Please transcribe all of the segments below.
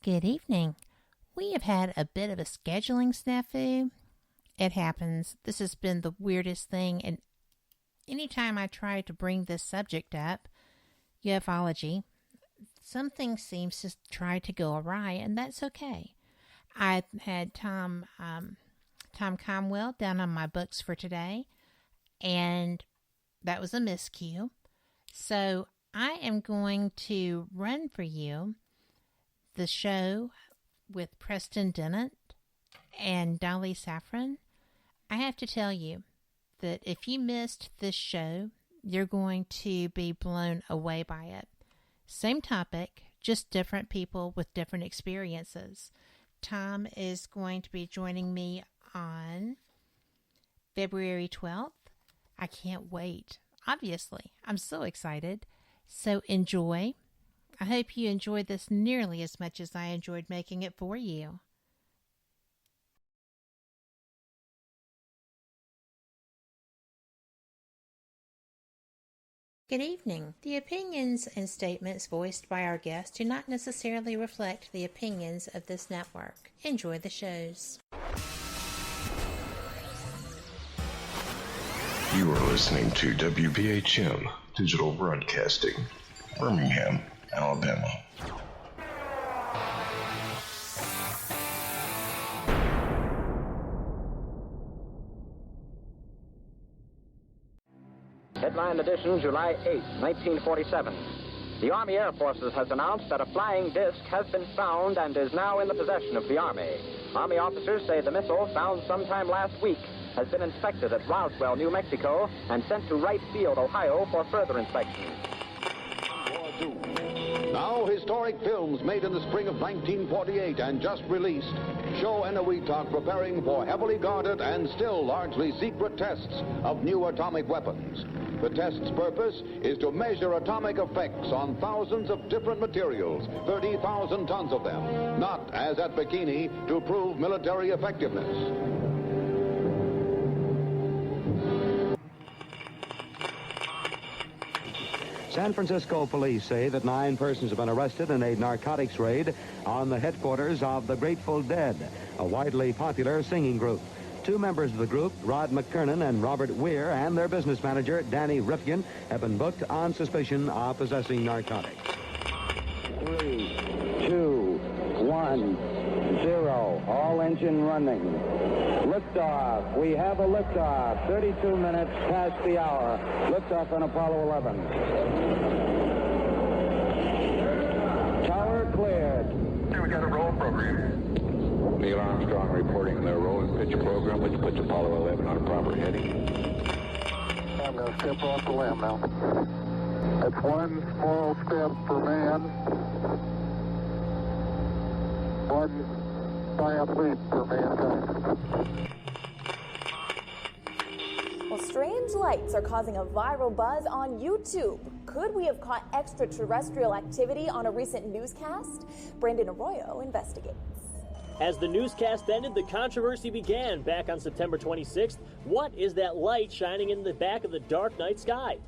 Good evening. We have had a bit of a scheduling snafu. It happens. This has been the weirdest thing, and anytime I try to bring this subject up, ufology, something seems to try to go awry, and that's okay. I had Tom Comwell down on my books for today, and that was a miscue. So I am going to run for you the show with Preston Dennett and Dolly Safran. I have to tell you that if you missed this show, you're going to be blown away by it. Same topic, just different people with different experiences. Tom is going to be joining me on February 12th. I can't wait. Obviously, I'm so excited. So enjoy. I hope you enjoyed this nearly as much as I enjoyed making it for you. Good evening. The opinions and statements voiced by our guests do not necessarily reflect the opinions of this network. Enjoy the shows. You are listening to WBHM Digital Broadcasting, Birmingham, Alabama. Headline edition, July 8, 1947. The Army Air Forces has announced that a flying disc has been found and is now in the possession of the Army. Army officers say the missile, found sometime last week, has been inspected at Roswell, New Mexico, and sent to Wright Field, Ohio, for further inspection. Now, historic films made in the spring of 1948 and just released show Eniwetok preparing for heavily guarded and still largely secret tests of new atomic weapons. The test's purpose is to measure atomic effects on thousands of different materials, 30,000 tons of them, not, as at Bikini, to prove military effectiveness. San Francisco police say that 9 persons have been arrested in a narcotics raid on the headquarters of the Grateful Dead, a widely popular singing group. 2 members of the group, Rod McKernan and Robert Weir, and their business manager, Danny Rifkin, have been booked on suspicion of possessing narcotics. 3, 2, 1, 0. All engine running. Liftoff. We have a liftoff. 32 minutes past the hour. Liftoff on Apollo 11. Tower cleared. We got a roll program. Neil Armstrong reporting the roll and pitch program, which puts Apollo 11 on a proper heading. I'm going to step off the limb now. That's one small step for man, one giant leap for mankind. Well, strange lights are causing a viral buzz on YouTube. Could we have caught extraterrestrial activity on a recent newscast? Brandon Arroyo investigates. As the newscast ended, the controversy began back on September 26th. What is that light shining in the back of the dark night sky?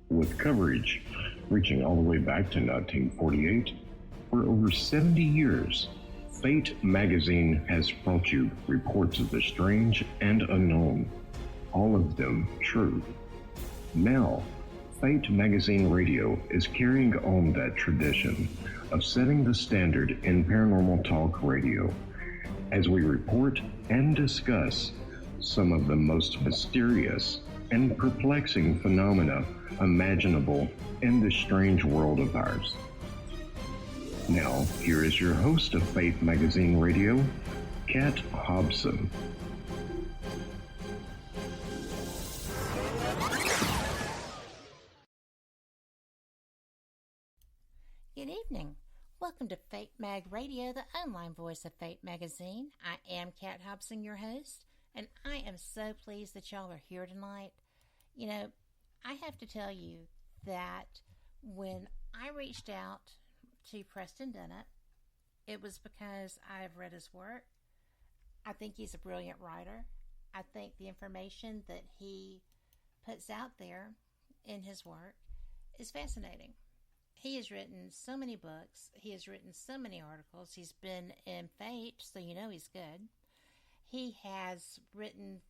With coverage reaching all the way back to 1948, for over 70 years, Fate magazine has brought you reports of the strange and unknown, all of them true. Now, Fate Magazine Radio is carrying on that tradition of setting the standard in paranormal talk radio as we report and discuss some of the most mysterious and perplexing phenomena imaginable in this strange world of ours. Now, here is your host of Fate Magazine Radio, Kat Hobson. Good evening. Welcome to Fate Mag Radio, the online voice of Fate Magazine. I am Kat Hobson, your host, and I am so pleased that y'all are here tonight. You know, I have to tell you that when I reached out to Preston Dennett, it was because I've read his work. I think he's a brilliant writer. I think the information that he puts out there in his work is fascinating. He has written so many books. He has written so many articles. He's been in Fate, so you know he's good. He has written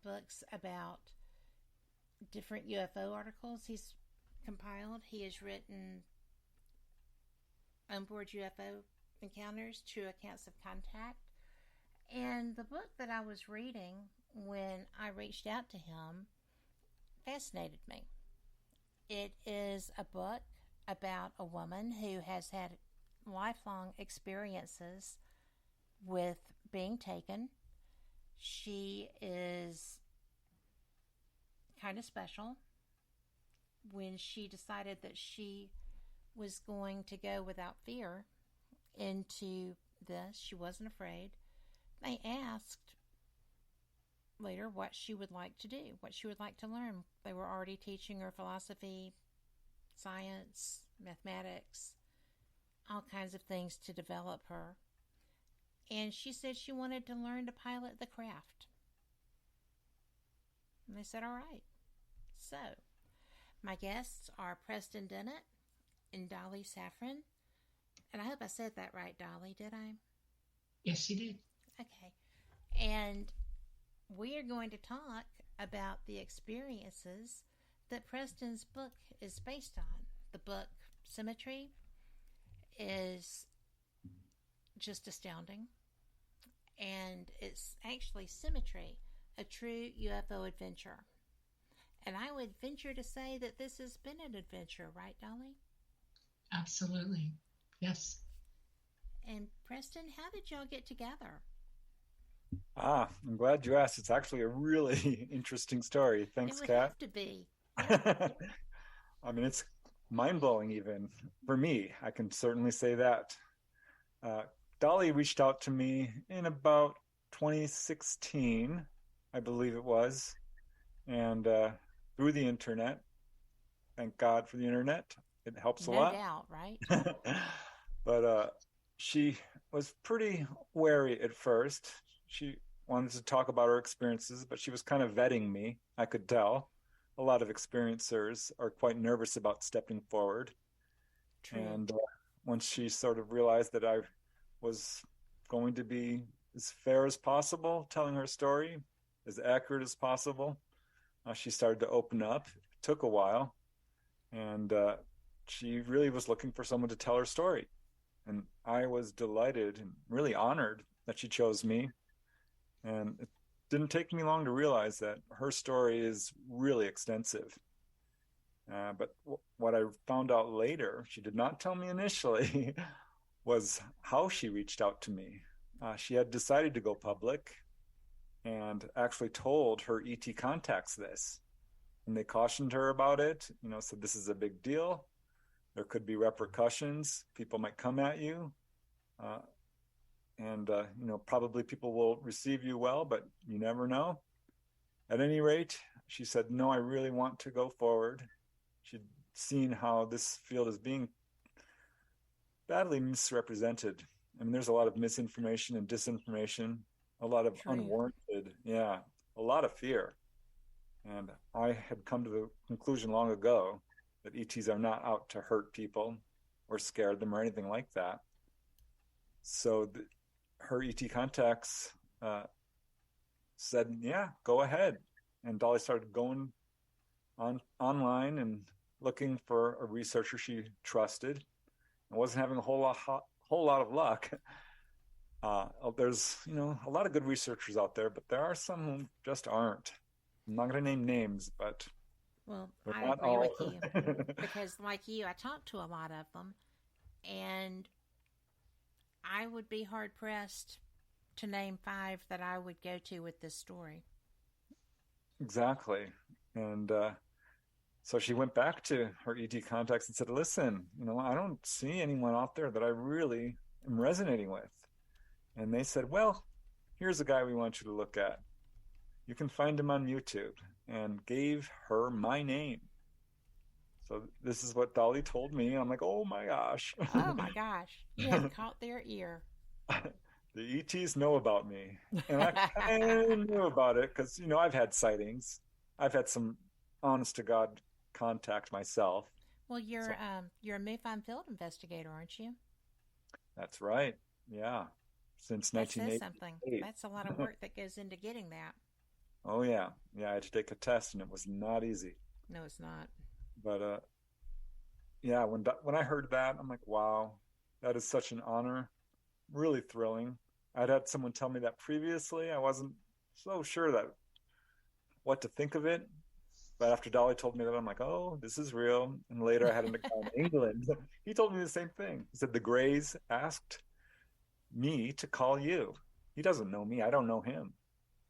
books about different UFO articles he's compiled. He has written Onboard UFO Encounters, True Accounts of Contact. And the book that I was reading when I reached out to him fascinated me. It is a book about a woman who has had lifelong experiences with being taken. She is kind of special. When she decided that she was going to go without fear into this, she wasn't afraid. They asked later what she would like to do, what she would like to learn. They were already teaching her philosophy, science, mathematics, all kinds of things to develop her. And she said she wanted to learn to pilot the craft. And they said, all right. So, my guests are Preston Dennett and Dolly Safran. And I hope I said that right, Dolly, did I? Yes, you did. Okay. And we are going to talk about the experiences that Preston's book is based on. The book, Symmetry, is just astounding. And it's actually Symmetry, a true UFO adventure. And I would venture to say that this has been an adventure, right, Dolly? Absolutely. Yes. And Preston, how did y'all get together? I'm glad you asked. It's actually a really interesting story. Thanks, Kat. It would Kat. have to be. I mean, it's mind-blowing even for me. I can certainly say that. Dolly reached out to me in about 2016, I believe it was, and through the internet. Thank God for the internet. It helps a lot. No doubt, right? But she was pretty wary at first. She wanted to talk about her experiences, but she was kind of vetting me, I could tell. A lot of experiencers are quite nervous about stepping forward. True. And once she sort of realized that I was going to be as fair as possible, telling her story, as accurate as possible, she started to open up. It took a while. And she really was looking for someone to tell her story. And I was delighted and really honored that she chose me. And it didn't take me long to realize that her story is really extensive. But what I found out later, she did not tell me initially, was how she reached out to me. She had decided to go public and actually told her ET contacts this. And they cautioned her about it, said this is a big deal. There could be repercussions. People might come at you. And probably people will receive you well, but you never know. At any rate, she said, no, I really want to go forward. She'd seen how this field is being badly misrepresented. I mean, there's a lot of misinformation and disinformation, a lot of unwarranted, a lot of fear. And I had come to the conclusion long ago that ETs are not out to hurt people or scare them or anything like that. So her ET contacts said, yeah, go ahead. And Dolly started going online and looking for a researcher she trusted. I wasn't having a whole lot of luck. There's a lot of good researchers out there, but there are some who just aren't. I'm not going to name names, but I agree with you because, like you, I talked to a lot of them, and I would be hard pressed to name 5 that I would go to with this story. Exactly, and so she went back to her ET contacts and said, "Listen, I don't see anyone out there that I really am resonating with," and they said, "Well, here's a guy we want you to look at. You can find him on YouTube," and gave her my name. So this is what Dolly told me. I'm like, oh my gosh. Oh my gosh. You have caught their ear. The ETs know about me. And I kind of knew about it because, I've had sightings. I've had some honest to God contact myself. Well, you're a MUFON field investigator, aren't you? That's right. Yeah. Since that says 1988. Something. That's a lot of work that goes into getting that. Oh, yeah. Yeah, I had to take a test, and it was not easy. No, it's not. But, yeah, when I heard that, I'm like, wow, that is such an honor. Really thrilling. I'd had someone tell me that previously. I wasn't so sure what to think of it. But after Dolly told me that, I'm like, oh, this is real. And later I had a guy in England. He told me the same thing. He said, the Greys asked me to call you. He doesn't know me. I don't know him.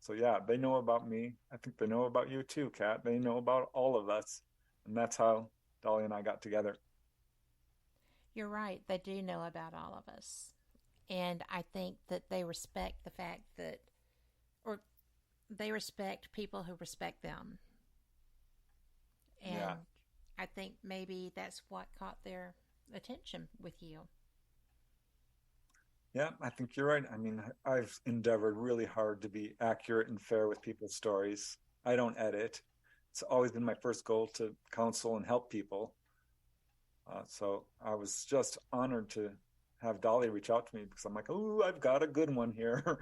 So, yeah, they know about me. I think they know about you too, Kat. They know about all of us. And that's how Dolly and I got together. You're right. They do know about all of us. And I think that they respect the fact that, or they respect people who respect them. And yeah. I think maybe that's what caught their attention with you. Yeah, I think you're right. I mean, I've endeavored really hard to be accurate and fair with people's stories. I don't edit. It's always been my first goal to counsel and help people. So I was just honored to have Dolly reach out to me because I'm like, oh, I've got a good one here.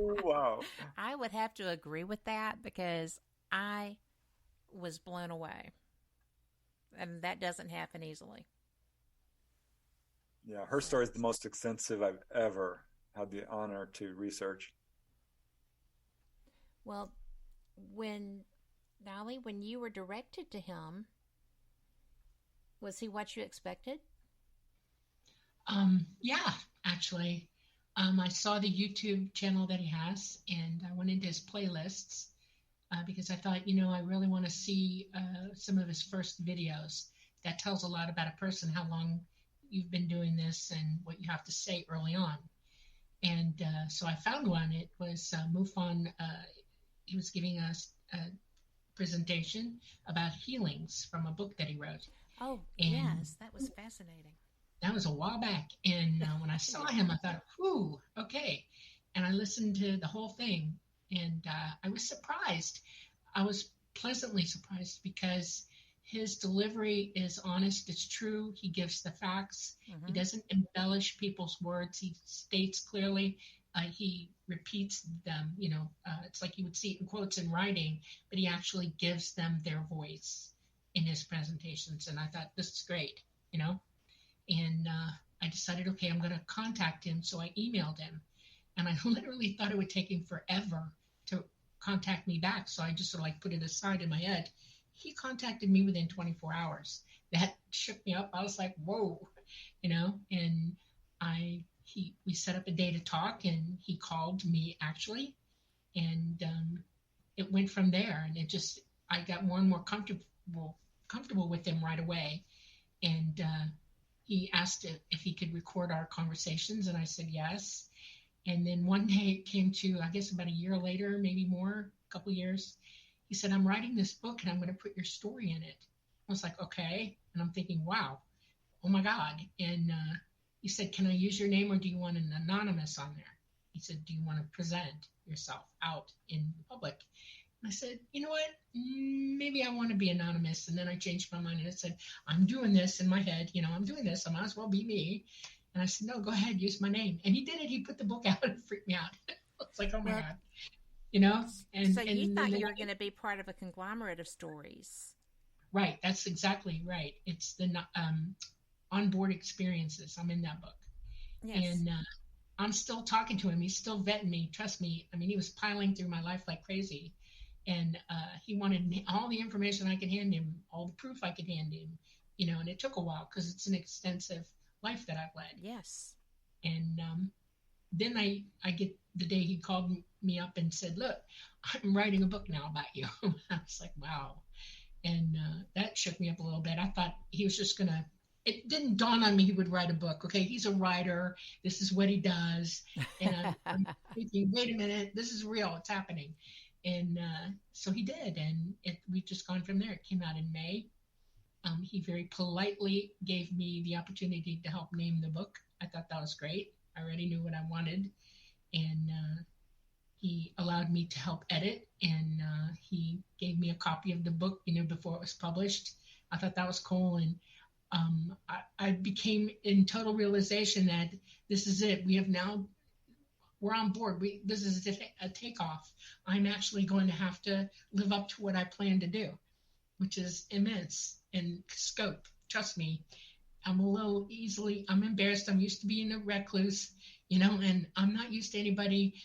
Ooh, wow. I would have to agree with that because I was blown away. And that doesn't happen easily. Yeah, her story is the most extensive I've ever had the honor to research. Well, Dolly, when you were directed to him, was he what you expected? Yeah, actually. I saw the YouTube channel that he has, and I went into his playlists because I thought, I really want to see some of his first videos. That tells a lot about a person, how long you've been doing this and what you have to say early on. And so I found one. It was MUFON. He was giving us a presentation about healings from a book that he wrote. Oh, yes, that was fascinating. That was a while back. And when I saw him, I thought, whew, okay. And I listened to the whole thing, and I was surprised. I was pleasantly surprised because his delivery is honest. It's true. He gives the facts. Mm-hmm. He doesn't embellish people's words. He states clearly. He repeats them. It's like you would see it in quotes in writing, but he actually gives them their voice in his presentations. And I thought, this is great, And I decided, okay, I'm going to contact him. So I emailed him. And I literally thought it would take him forever to contact me back. So I just sort of like put it aside in my head. He contacted me within 24 hours. That shook me up. I was like, whoa, and we set up a day to talk, and he called me actually. And it went from there. And I got more and more comfortable with him right away. And he asked if he could record our conversations, and I said yes. And then one day it came to, I guess about a year later, maybe more, a couple years, he said, I'm writing this book and I'm going to put your story in it. I was like, okay. And I'm thinking, wow, oh my God. And he said, can I use your name or do you want an anonymous on there? He said, do you want to present yourself out in the public? And I said, you know what? Maybe I want to be anonymous. And then I changed my mind and I said, I'm doing this in my head. I'm doing this. I might as well be me. And I said, no, go ahead, use my name. And he did it. He put the book out and freaked me out. It's like, oh my God. So you thought you were going to be part of a conglomerate of stories. Right. That's exactly right. It's the onboard experiences. I'm in that book. Yes. And I'm still talking to him. He's still vetting me. Trust me. I mean, he was piling through my life like crazy. And he wanted all the information I could hand him, all the proof I could hand him, and it took a while because it's an extensive life that I've led. Yes. And then I get the day he called me up and said, look, I'm writing a book now about you. I was like, wow. And that shook me up a little bit. I thought he was just it didn't dawn on me he would write a book. Okay, he's a writer. This is what he does. And I'm thinking, wait a minute, this is real. It's happening. And so he did. And we've just gone from there. It came out in May. He very politely gave me the opportunity to help name the book. I thought that was great. I already knew what I wanted. And he allowed me to help edit, and he gave me a copy of the book, before it was published. I thought that was cool, and I became in total realization that this is it. We're on board. This is a takeoff. I'm actually going to have to live up to what I plan to do, which is immense in scope. Trust me, I'm embarrassed. I'm used to being a recluse, and I'm not used to anybody.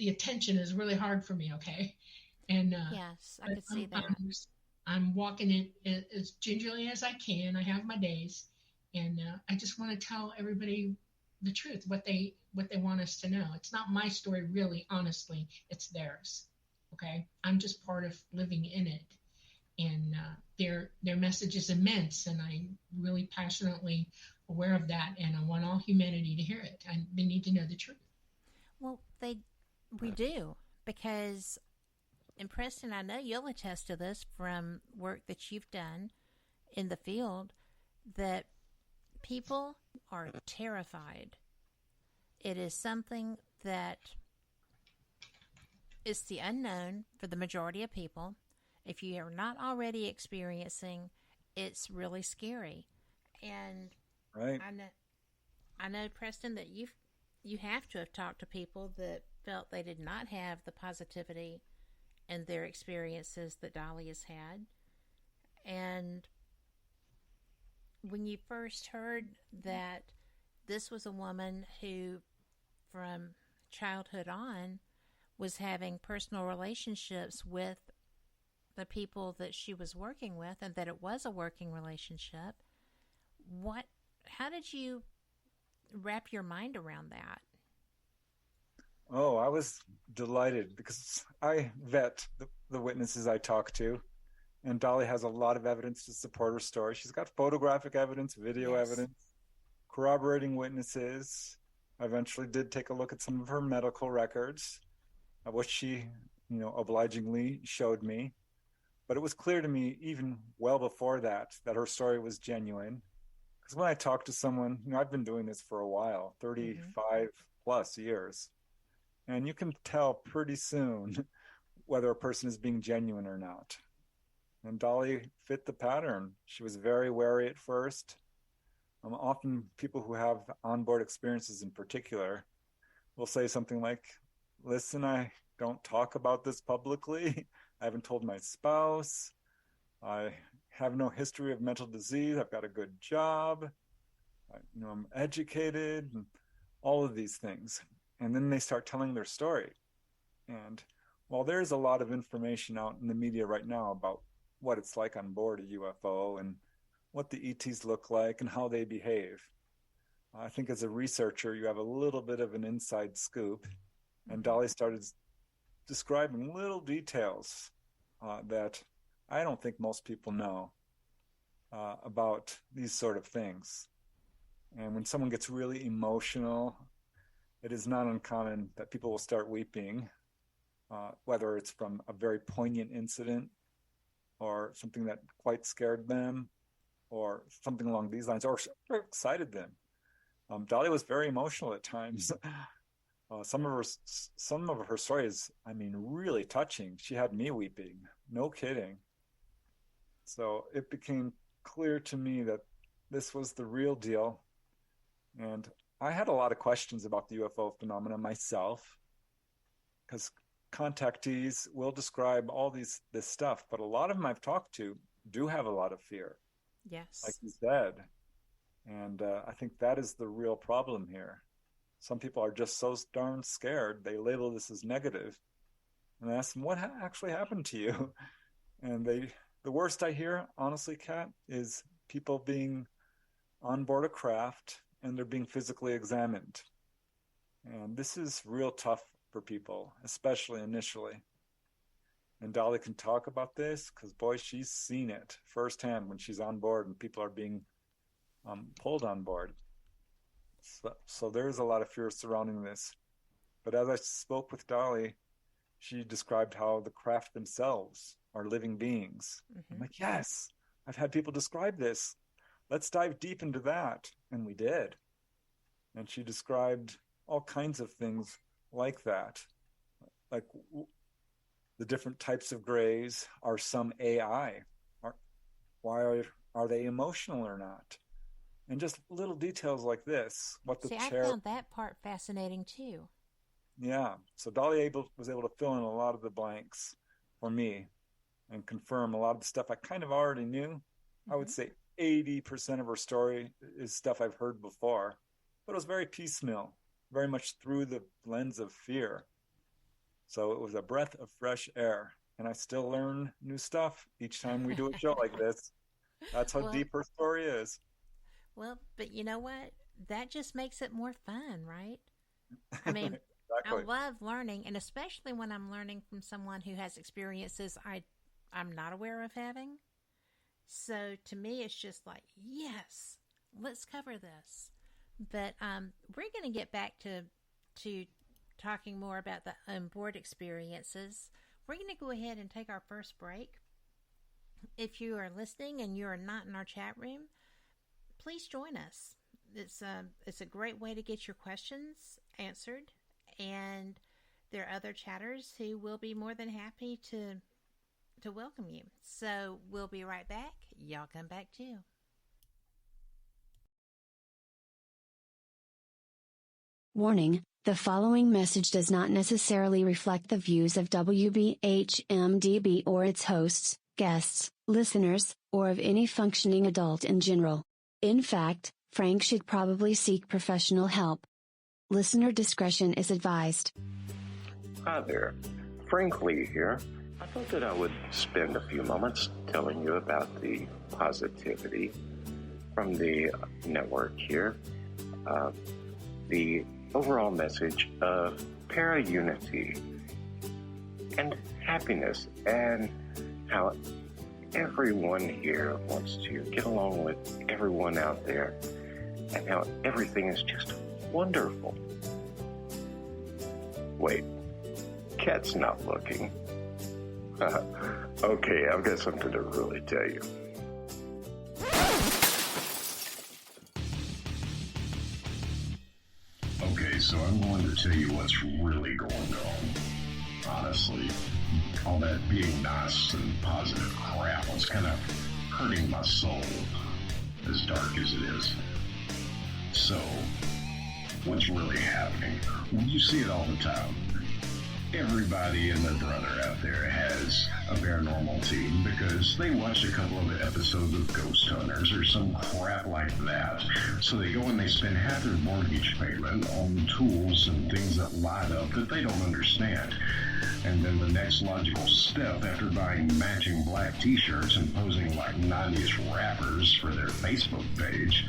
The attention is really hard for me, okay? And yes, I could see that. I'm walking it as gingerly as I can. I have my days, and I just want to tell everybody the truth, what they want us to know. It's not my story, really, honestly. It's theirs, okay? I'm just part of living in it, and their message is immense, and I'm really passionately aware of that, and I want all humanity to hear it, and they need to know the truth. Well, we do, because, and Preston, I know you'll attest to this from work that you've done in the field, that people are terrified. It is something that is the unknown for the majority of people. If you are not already experiencing, it's really scary. And right. I know, Preston, that you have to have talked to people that felt they did not have the positivity in their experiences that Dolly has had. And when you first heard that this was a woman who, from childhood on, was having personal relationships with the people that she was working with, and that it was a working relationship, how did you wrap your mind around that? Oh, I was delighted, because I vet the witnesses I talk to, and Dolly has a lot of evidence to support her story. She's got photographic evidence, video evidence, corroborating witnesses. I eventually did take a look at some of her medical records, which she, obligingly showed me. But it was clear to me, even well before that her story was genuine. Because when I talk to someone, I've been doing this for a while, 35 plus years. And you can tell pretty soon whether a person is being genuine or not. And Dolly fit the pattern. She was very wary at first. Often people who have onboard experiences in particular will say something like, listen, I don't talk about this publicly. I haven't told my spouse. I have no history of mental disease. I've got a good job. I'm educated, and all of these things. And then they start telling their story. And while there's a lot of information out in the media right now about what it's like on board a UFO and what the ETs look like and how they behave, I think as a researcher, you have a little bit of an inside scoop. And Dolly started describing little details that I don't think most people know about these sort of things. And when someone gets really emotional, it is not uncommon that people will start weeping, whether it's from a very poignant incident or something that quite scared them or something along these lines, or excited them. Dolly was very emotional at times. Some of her stories, really touching. She had me weeping, no kidding. So it became clear to me that this was the real deal. And I had a lot of questions about the UFO phenomena myself, because contactees will describe all this stuff, but a lot of them I've talked to do have a lot of fear. Yes. Like you said. And I think that is the real problem here. Some people are just so darn scared, they label this as negative. And I ask them, what actually happened to you? And the worst I hear, honestly, Kat, is people being on board a craft and they're being physically examined. And this is real tough for people, especially initially. And Dolly can talk about this because, boy, she's seen it firsthand when she's on board and people are being pulled on board. So there's a lot of fear surrounding this. But as I spoke with Dolly, she described how the craft themselves are living beings. Mm-hmm. I'm like, yes, I've had people describe this. Let's dive deep into that. And we did. And she described all kinds of things like that. like the different types of grays. Are some AI? Why are they emotional or not? And just little details like this. What the chair. I found that part fascinating too. Yeah. So Dolly was able to fill in a lot of the blanks for me and confirm a lot of the stuff I kind of already knew. Mm-hmm. I would say 80% of her story is stuff I've heard before, but it was very piecemeal, very much through the lens of fear. So it was a breath of fresh air, and I still learn new stuff each time we do a show like this. That's how deep her story is. Well, but you know what? That just makes it more fun, right? I mean, exactly. I love learning, and especially when I'm learning from someone who has experiences I'm not aware of having. So to me, it's just like, yes, let's cover this. But we're going to get back to talking more about the onboard experiences. We're going to go ahead and take our first break. If you are listening and you are not in our chat room, please join us. It's a great way to get your questions answered, and there are other chatters who will be more than happy to welcome you. So we'll be right back. Y'all come back too. Warning, the following message does not necessarily reflect the views of WBHM-DB or its hosts, guests, listeners, or of any functioning adult in general. In fact, Frank should probably seek professional help. Listener discretion is advised. Hi there, Frank Lee here. I thought that I would spend a few moments telling you about the positivity from the network here. The overall message of para-unity and happiness, and how everyone here wants to get along with everyone out there, and how everything is just wonderful. Wait, Cat's not looking. Okay, I've got something to really tell you. Okay, so I'm going to tell you what's really going on. Honestly, all that being nice and positive crap was kind of hurting my soul, as dark as it is. So, what's really happening? Well, you see it all the time. Everybody and their brother out there has a paranormal team because they watched a couple of episodes of Ghost Hunters or some crap like that. So they go and they spend half their mortgage payment on tools and things that light up that they don't understand. And then the next logical step, after buying matching black t-shirts and posing like 90s rappers for their Facebook page,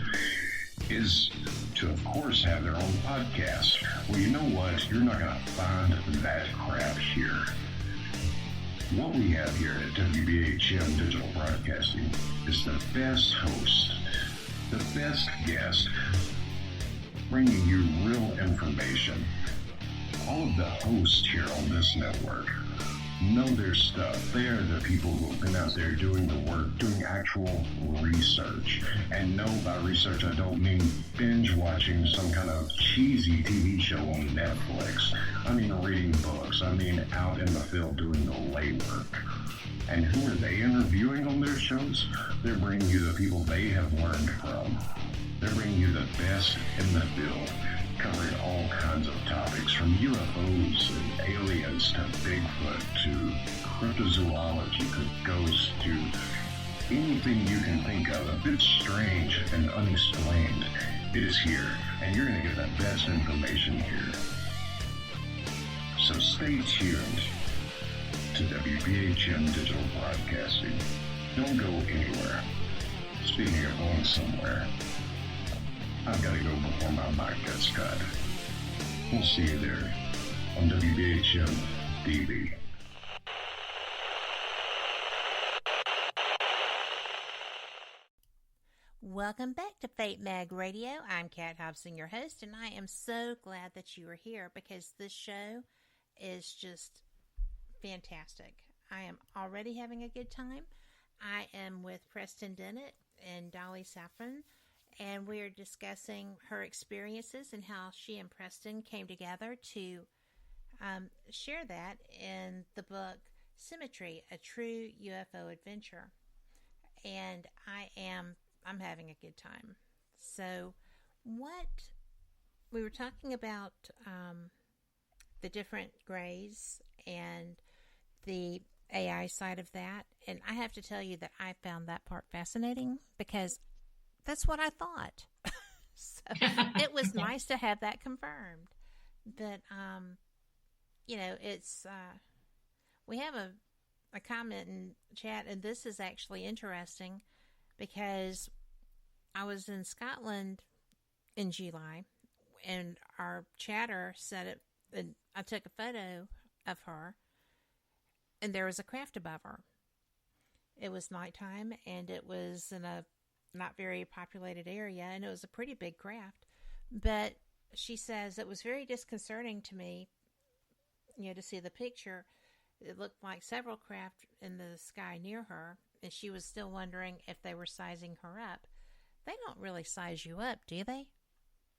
is to, of course, have their own podcast. Well, you know what? You're not going to find that crap here. What we have here at WBHM Digital Broadcasting is the best host, the best guest, bringing you real information. All of the hosts here on this network know their stuff. They are the people who have been out there doing the work, doing actual research. And no, by research, I don't mean binge watching some kind of cheesy TV show on Netflix. I mean reading books. I mean out in the field doing the legwork. And who are they interviewing on their shows? They're bringing you the people they have learned from. They're bringing you the best in the field, covering all kinds of topics from UFOs and aliens to Bigfoot to cryptozoology to ghosts to anything you can think of, a bit strange and unexplained. It is here, and you're going to get the best information here. So stay tuned to WBHM Digital Broadcasting. Don't go anywhere. Speaking of going somewhere, I've got to go before my mic gets cut. We'll see you there on WBHM-DB. Welcome back to Fate Mag Radio. I'm Kat Hobson, your host, and I am so glad that you are here because this show is just fantastic. I am already having a good time. I am with Preston, Dennett, and Dolly, Safran, and we are discussing her experiences and how she and Preston came together to share that in the book Symmetry, A True UFO Adventure. And I'm having a good time. So we were talking about the different grays and the AI side of that. And I have to tell you that I found that part fascinating because that's what I thought. So it was nice to have that confirmed. But, it's, we have a comment in chat, and this is actually interesting because I was in Scotland in July, and our chatter said it, and I took a photo of her, and there was a craft above her. It was nighttime, and it was in a not very populated area, and it was a pretty big craft. But she says it was very disconcerting to me, to see the picture. It looked like several craft in the sky near her, and she was still wondering if they were sizing her up. They don't really size you up, do they?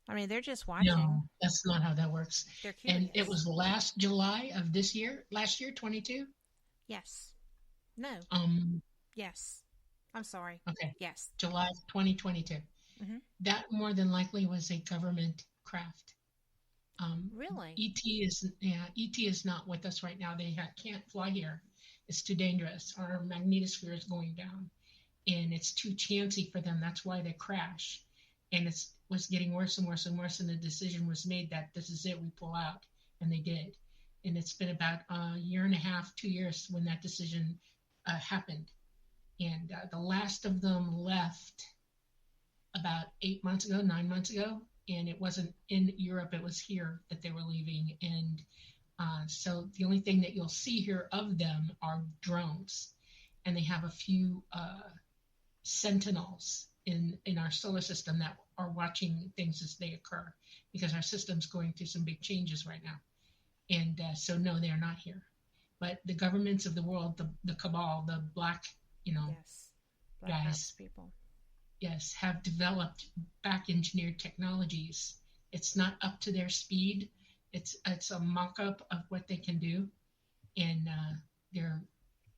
I mean, they're just watching. No, that's not how that works. They're curious. And it was last July of this year, last year, 22? Yes. No. Yes. I'm sorry. Okay. Yes. July 2022. Mm-hmm. That more than likely was a government craft. Really? ET is not with us right now. They can't fly here. It's too dangerous. Our magnetosphere is going down, and it's too chancy for them. That's why they crash. And it was getting worse and worse and worse, and the decision was made that this is it, we pull out, and they did. And it's been about a year and a half, 2 years when that decision happened. And the last of them left about 9 months ago, and it wasn't in Europe, it was here that they were leaving. And so the only thing that you'll see here of them are drones, and they have a few sentinels in our solar system that are watching things as they occur, because our system's going through some big changes right now. And so no, they are not here. But the governments of the world, the cabal, the black, yes. Black guys, people, yes, have developed back engineered technologies. It's not up to their speed. It's a mock-up of what they can do, and they're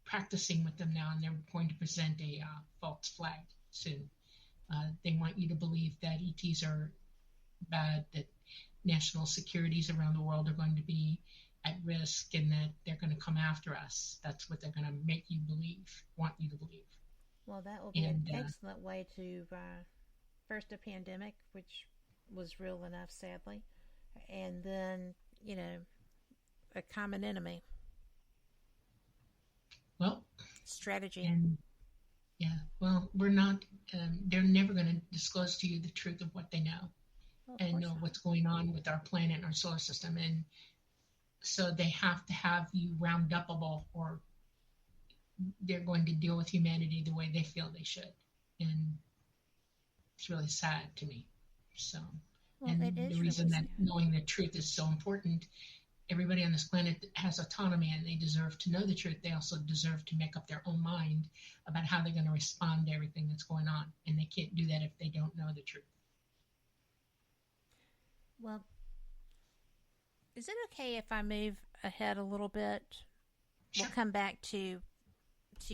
practicing with them now, and they're going to present a false flag soon. They want you to believe that ETs are bad, that national securities around the world are going to be at risk, and that they're going to come after us. That's what they're going to make you believe, want you to believe. Well, that will be an excellent way to first a pandemic, which was real enough, sadly, and then, a common enemy. Well, strategy. And yeah, well, we're not, they're never going to disclose to you the truth of what they know and know what's going on with our planet and our solar system. And so they have to have you round upable, or they're going to deal with humanity the way they feel they should. And it's really sad to me. So, well, and the reason that knowing the truth is so important, everybody on this planet has autonomy, and they deserve to know the truth. They also deserve to make up their own mind about how they're going to respond to everything that's going on. And they can't do that if they don't know the truth. Well, is it okay if I move ahead a little bit? Sure. We'll come back to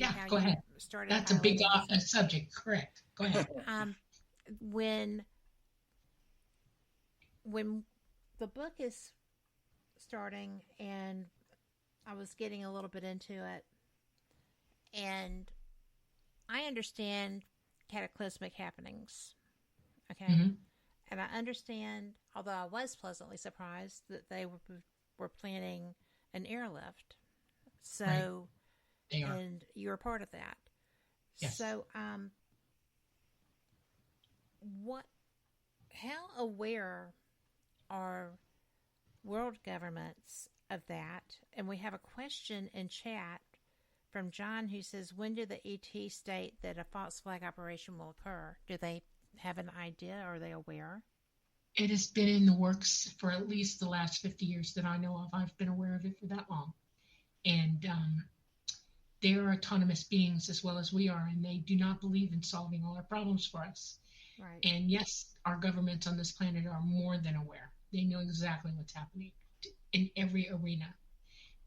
how go you ahead. started. That's a big subject. Correct. Go ahead. When the book is starting, and I was getting a little bit into it, and I understand cataclysmic happenings. Okay. Mm-hmm. And I understand, although I was pleasantly surprised that they were planning an airlift. So, right. They are. And you're a part of that. Yes. So, how aware are world governments of that? And we have a question in chat from John who says, when do the ET state that a false flag operation will occur? Do they have an idea? Are they aware? It has been in the works for at least the last 50 years that I know of. I've been aware of it for that long. And they are autonomous beings as well as we are, and they do not believe in solving all our problems for us. Right. And yes, our governments on this planet are more than aware. They know exactly what's happening. in every arena.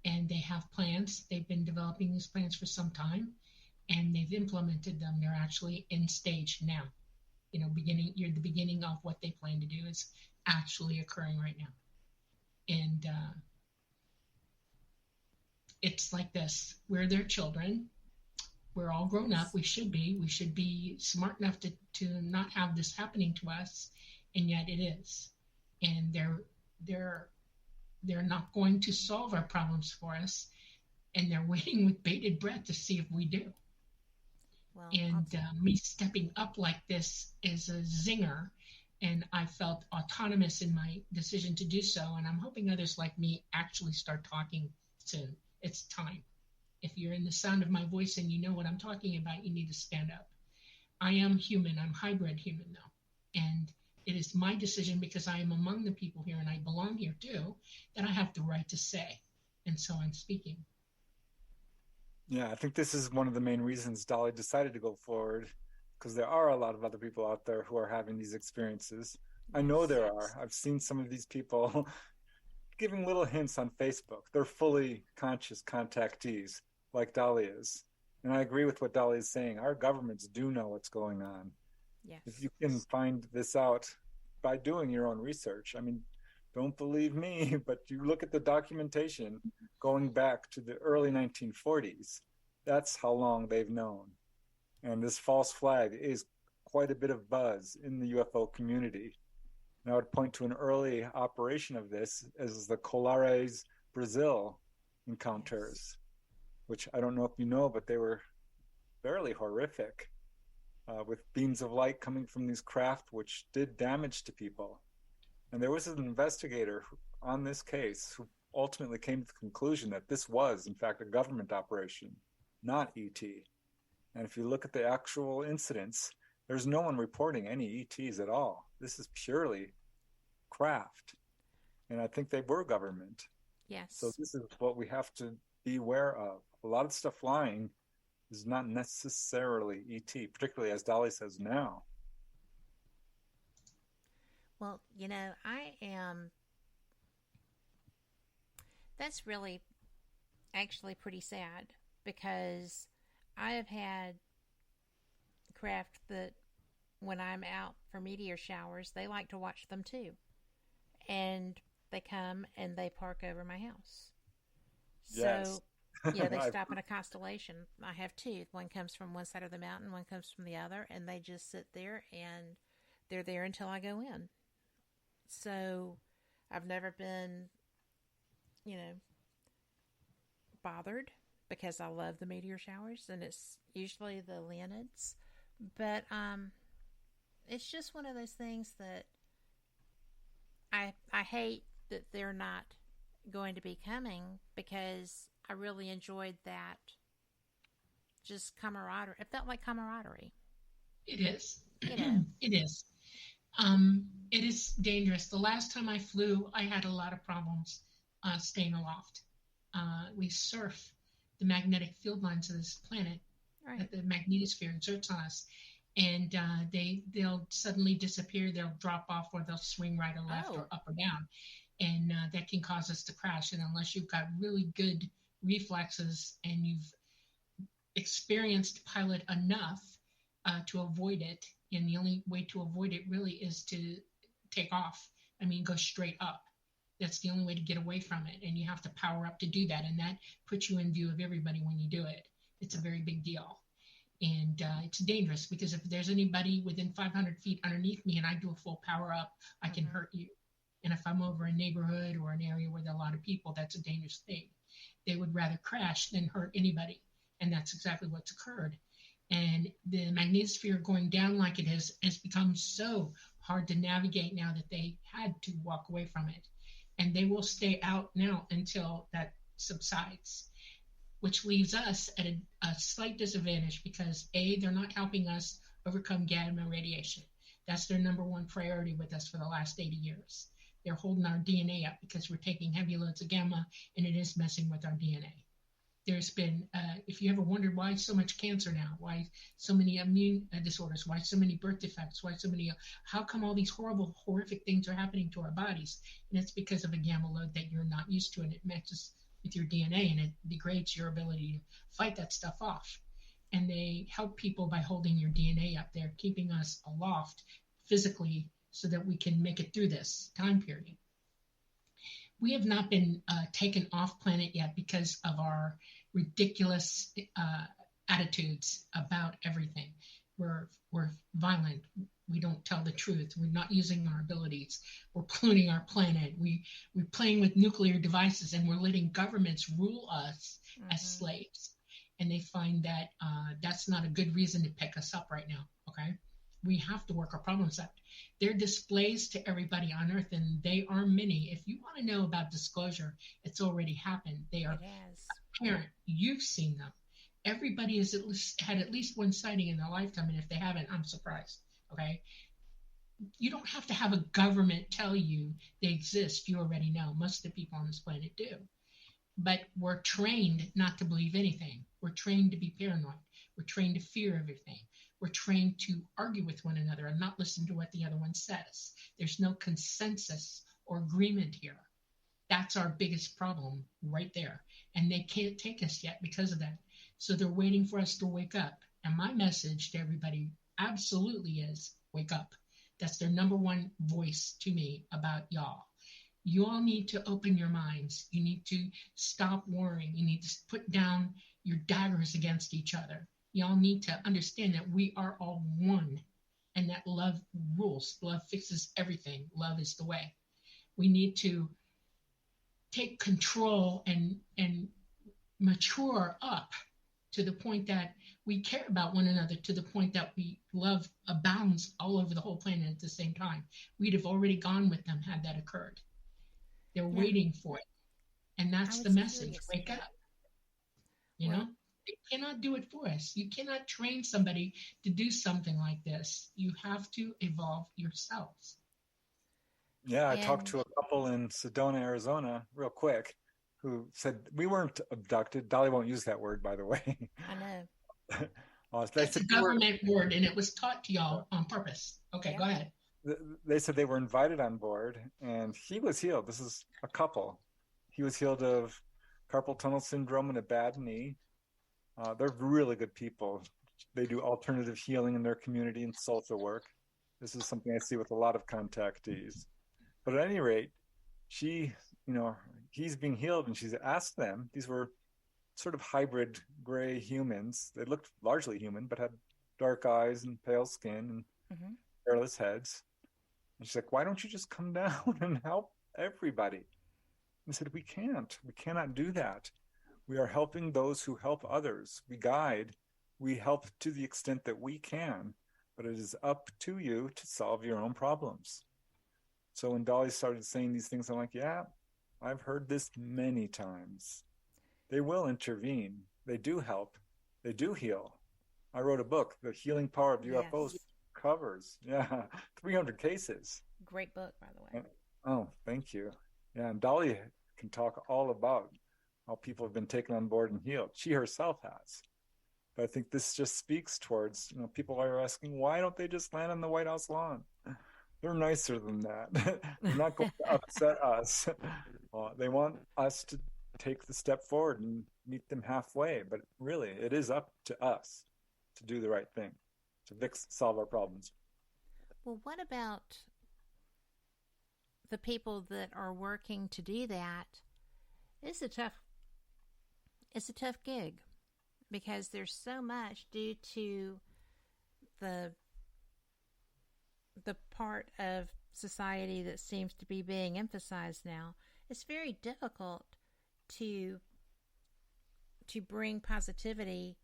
And they have plans. They've been developing these plans for some time, and they've implemented them. They're actually in stage now. The beginning of what they plan to do is actually occurring right now. And it's like this. We're their children. We're all grown up. We should be smart enough to not have this happening to us, and yet it is. And they're not going to solve our problems for us, and they're waiting with bated breath to see if we do. Well, and me stepping up like this is a zinger, and I felt autonomous in my decision to do so, and I'm hoping others like me actually start talking soon. It's time. If you're in the sound of my voice and you know what I'm talking about, you need to stand up. I am human. I'm hybrid human, though. And it is my decision, because I am among the people here and I belong here too, that I have the right to say. And so I'm speaking. Yeah, I think this is one of the main reasons Dolly decided to go forward, because there are a lot of other people out there who are having these experiences. I know there are. I've seen some of these people giving little hints on Facebook. They're fully conscious contactees, like Dolly is. And I agree with what Dolly is saying. Our governments do know what's going on. Yes. If you can find this out by doing your own research. I mean, don't believe me, but you look at the documentation going back to the early 1940s. That's how long they've known. And this false flag is quite a bit of buzz in the UFO community. And I would point to an early operation of this as the Colares, Brazil encounters, which I don't know if you know, but they were fairly horrific, with beams of light coming from these craft, which did damage to people. And there was an investigator on this case who ultimately came to the conclusion that this was, in fact, a government operation, not ET. And if you look at the actual incidents, there's no one reporting any ETs at all. This is purely craft. And I think they were government. Yes. So this is what we have to be aware of. A lot of stuff flying is not necessarily ET, particularly as Dolly says now. Well, that's really actually pretty sad, because I have had craft that when I'm out for meteor showers, they like to watch them too. And they come and they park over my house. Yes. So, yeah, they stop in a constellation. I have two. One comes from one side of the mountain, one comes from the other, and they just sit there and they're there until I go in. So I've never been, bothered, because I love the meteor showers, and it's usually the Leonids. But it's just one of those things that I hate that they're not going to be coming, because I really enjoyed that just camaraderie. It felt like camaraderie. It is. It is. It is dangerous. The last time I flew, I had a lot of problems staying aloft. We surf the magnetic field lines of this planet, right, that the magnetosphere exerts on us, and they'll suddenly disappear. They'll drop off, or they'll swing right or left or up or down, and that can cause us to crash. And unless you've got really good reflexes and you've experienced pilot enough to avoid it, and the only way to avoid it really is to take off. Go straight up. That's the only way to get away from it, and you have to power up to do that, and that puts you in view of everybody when you do it. It's a very big deal, and it's dangerous, because if there's anybody within 500 feet underneath me and I do a full power up, I can hurt you. And if I'm over a neighborhood or an area where there are a lot of people, that's a dangerous thing. They would rather crash than hurt anybody, and that's exactly what's occurred. And the magnetosphere going down like it has become so hard to navigate now that they had to walk away from it. And they will stay out now until that subsides, which leaves us at a slight disadvantage, because A, they're not helping us overcome gamma radiation. That's their number one priority with us for the last 80 years. They're holding our DNA up because we're taking heavy loads of gamma, and it is messing with our DNA. There's been, if you ever wondered why so much cancer now, why so many immune disorders, why so many birth defects, why so many, how come all these horrible, horrific things are happening to our bodies? And it's because of a gamma load that you're not used to, and it matches with your DNA, and it degrades your ability to fight that stuff off. And they help people by holding your DNA up there, keeping us aloft physically so that we can make it through this time period. We have not been taken off planet yet because of our ridiculous attitudes about everything. We're violent. We don't tell the truth. We're not using our abilities. We're polluting our planet. We're playing with nuclear devices, and we're letting governments rule us as slaves. And they find that that's not a good reason to pick us up right now, okay? We have to work our problems out. They're displays to everybody on Earth, and they are many. If you want to know about disclosure, it's already happened. They are apparent. You've seen them. Everybody has had at least one sighting in their lifetime, and if they haven't, I'm surprised, okay? You don't have to have a government tell you they exist. You already know. Most of the people on this planet do. But we're trained not to believe anything. We're trained to be paranoid. We're trained to fear everything. We're trained to argue with one another and not listen to what the other one says. There's no consensus or agreement here. That's our biggest problem right there. And they can't take us yet because of that. So they're waiting for us to wake up. And my message to everybody absolutely is wake up. That's their number one voice to me about y'all. You all need to open your minds. You need to stop worrying. You need to put down your daggers against each other. Y'all need to understand that we are all one and that love rules. Love fixes everything. Love is the way. We need to take control and mature up to the point that we care about one another, to the point that love abounds all over the whole planet at the same time. We'd have already gone with them had that occurred. They're waiting for it. And that's the message. Wake up. You know? They cannot do it for us. You cannot train somebody to do something like this. You have to evolve yourselves. Yeah, I talked to a couple in Sedona, Arizona, real quick, who said, we weren't abducted. Dolly won't use that word, by the way. I know. It's a government word, and it was taught to y'all on purpose. Okay, go ahead. They said they were invited on board, and he was healed. This is a couple. He was healed of carpal tunnel syndrome and a bad knee. They're really good people. They do alternative healing in their community and salsa work. This is something I see with a lot of contactees. But at any rate, she, he's being healed, and she's asked them. These were sort of hybrid gray humans. They looked largely human, but had dark eyes and pale skin and hairless heads. And she's like, why don't you just come down and help everybody? I said, we can't. We cannot do that. We are helping those who help others. We guide. We help to the extent that we can. But it is up to you to solve your own problems. So when Dolly started saying these things, I'm like, yeah, I've heard this many times. They will intervene. They do help. They do heal. I wrote a book, The Healing Power of UFOs. Covers 300 cases. Great book, by the way. Oh, thank you. Yeah, and Dolly can talk all about how people have been taken on board and healed. She herself has. But I think this just speaks towards, people are asking, why don't they just land on the White House lawn? They're nicer than that. They're not going to upset us. They want us to take the step forward and meet them halfway. But really, it is up to us to do the right thing, to solve our problems. Well, what about the people that are working to do that? It's a tough gig, because there's so much due to the part of society that seems to be being emphasized now. It's very difficult to bring positivity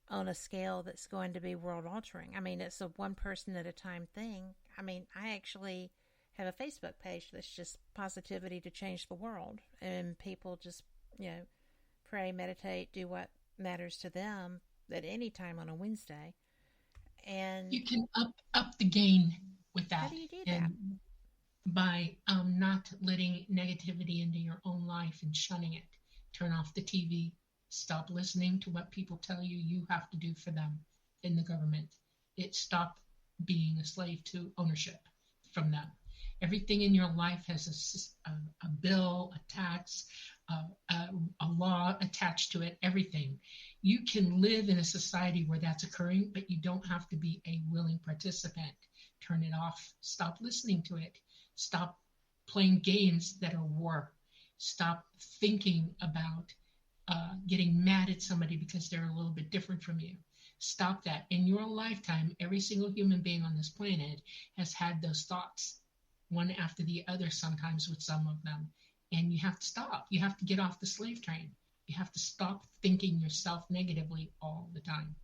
on a scale that's going to be world altering. I mean, it's a one person at a time thing. I mean, I actually have a Facebook page that's just positivity to change the world, and people just, pray, meditate, do what matters to them at any time on a Wednesday. And you can up the game with that. How do you do that? By not letting negativity into your own life and shunning it. Turn off the TV, Stop listening to what people tell you you have to do for them in the government. Stop being a slave to ownership from them. Everything in your life has a bill, a tax, a law attached to it, everything. You can live in a society where that's occurring, but you don't have to be a willing participant. Turn it off. Stop listening to it. Stop playing games that are war. Stop thinking about getting mad at somebody because they're a little bit different from you. Stop that. In your lifetime, every single human being on this planet has had those thoughts, one after the other, sometimes with some of them. And you have to stop. You have to get off the slave train. You have to stop thinking yourself negatively all the time.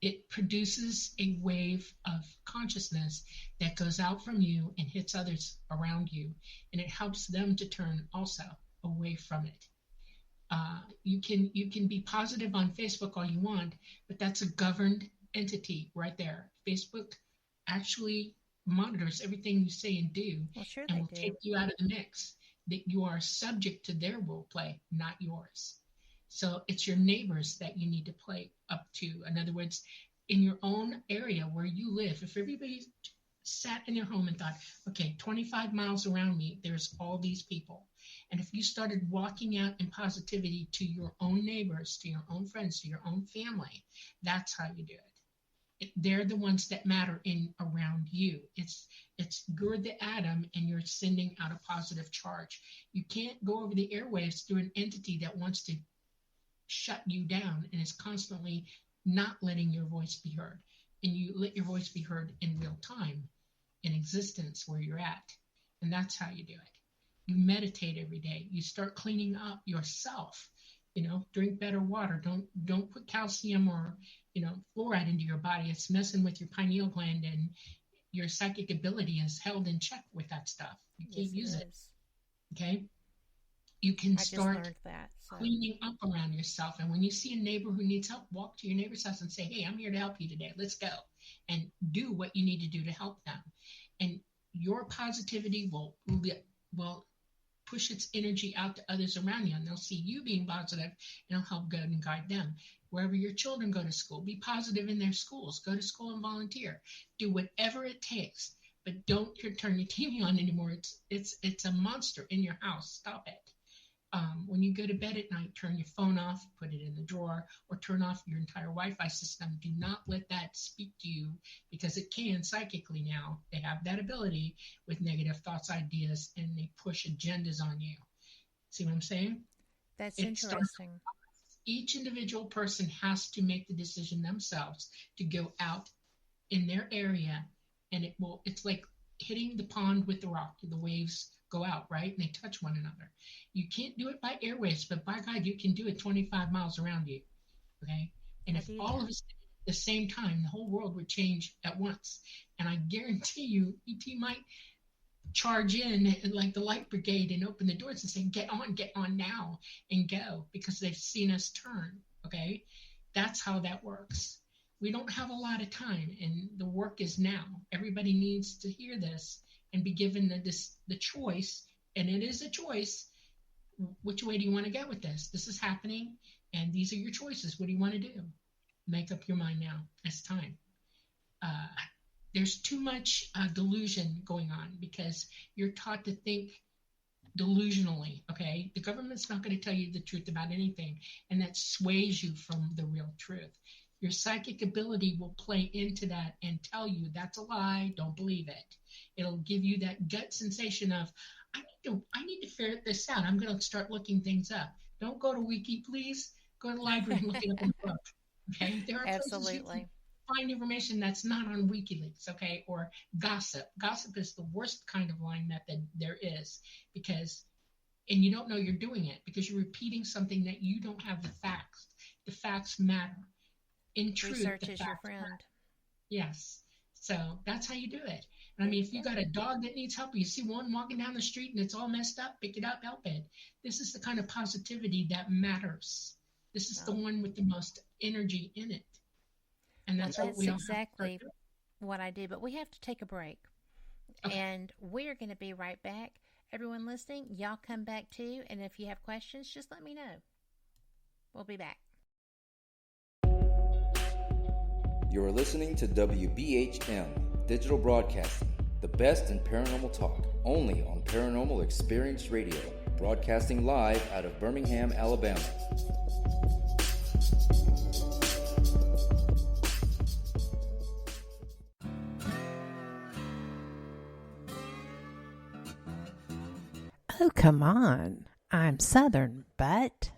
It produces a wave of consciousness that goes out from you and hits others around you, and it helps them to turn also away from it. You can be positive on Facebook all you want, but that's a governed entity right there. Facebook actually monitors everything you say and do, and will take you out of the mix. That you are subject to their role play, not yours. So it's your neighbors that you need to play up to. In other words, in your own area where you live, if everybody sat in their home and thought, okay, 25 miles around me, there's all these people. And if you started walking out in positivity to your own neighbors, to your own friends, to your own family, that's how you do it. They're the ones that matter in around you. It's you're the atom and you're sending out a positive charge. You can't go over the airwaves through an entity that wants to shut you down and is constantly not letting your voice be heard. And you let your voice be heard in real time, in existence where you're at. And that's how you do it. You meditate every day. You start cleaning up yourself. Drink better water. Don't put calcium or, fluoride into your body. It's messing with your pineal gland, and your psychic ability is held in check with that stuff. You can't use it. Okay? You can start cleaning up around yourself. And when you see a neighbor who needs help, walk to your neighbor's house and say, hey, I'm here to help you today. Let's go. And do what you need to do to help them. And your positivity will push its energy out to others around you, and they'll see you being positive, and it'll help guide and guide them. Wherever your children go to school, be positive in their schools. Go to school and volunteer. Do whatever it takes, but don't turn your TV on anymore. It's a monster in your house. Stop it. When you go to bed at night, turn your phone off, put it in the drawer, or turn off your entire Wi-Fi system. Do not let that speak to you, because it can psychically now. They have that ability with negative thoughts, ideas, and they push agendas on you. See what I'm saying? That's interesting. Each individual person has to make the decision themselves to go out in their area, and it's like hitting the pond with the rock. The waves go out, right? And they touch one another. You can't do it by airwaves, but by God, you can do it 25 miles around you, okay? And if all of us at the same time, the whole world would change at once. And I guarantee you, ET might charge in like the light brigade and open the doors and say, get on now and go, because they've seen us turn, okay? That's how that works. We don't have a lot of time, and the work is now. Everybody needs to hear this and be given the choice, and it is a choice. Which way do you want to go with this? This is happening, and these are your choices. What do you want to do? Make up your mind now. It's time. There's too much delusion going on, because you're taught to think delusionally, okay? The government's not going to tell you the truth about anything, and that sways you from the real truth. Your psychic ability will play into that and tell you that's a lie, don't believe it. It'll give you that gut sensation of, I need to figure this out. I'm going to start looking things up. Don't go to Wiki, please. Go to the library and look it up in the book. Okay? There are places you can find information that's not on WikiLeaks, okay? Or gossip. Gossip is the worst kind of lying method there is, and you don't know you're doing it because you're repeating something that you don't have the facts. The facts matter. In truth, research is your friend. Matter. Yes. So that's how you do it. And I mean, if you got a dog that needs help, you see one walking down the street and it's all messed up, pick it up, help it. This is the kind of positivity that matters. This is the one with the most energy in it. And that's exactly what I do. But we have to take a break. Okay. And we're going to be right back. Everyone listening, y'all come back too. And if you have questions, just let me know. We'll be back. You're listening to WBHM Digital Broadcasting, the best in paranormal talk, only on Paranormal Experience Radio, broadcasting live out of Birmingham, Alabama. Oh, come on. I'm Southern, but...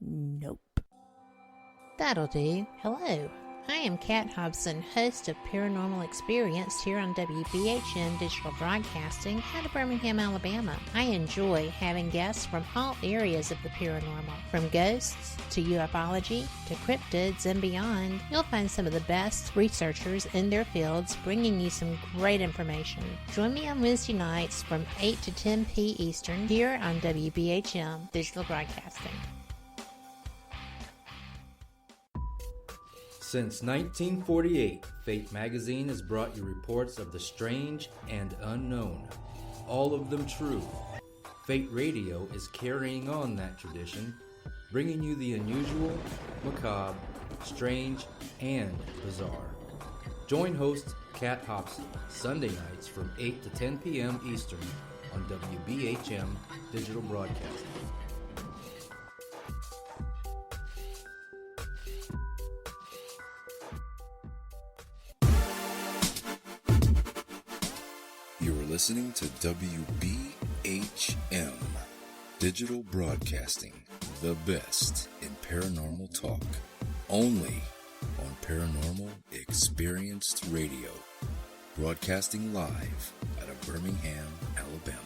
Nope. That'll do. Hello. I am Kat Hobson, host of Paranormal Experience here on WBHM Digital Broadcasting out of Birmingham, Alabama. I enjoy having guests from all areas of the paranormal, from ghosts to ufology to cryptids and beyond. You'll find some of the best researchers in their fields bringing you some great information. Join me on Wednesday nights from 8 to 10 p. Eastern here on WBHM Digital Broadcasting. Since 1948, Fate magazine has brought you reports of the strange and unknown, all of them true. Fate Radio is carrying on that tradition, bringing you the unusual, macabre, strange, and bizarre. Join host Kat Hobson Sunday nights from 8 to 10 p.m. Eastern on WBHM Digital Broadcasting. You're listening to WBHM Digital Broadcasting, the best in paranormal talk, only on Paranormal Experienced Radio, broadcasting live out of Birmingham, Alabama.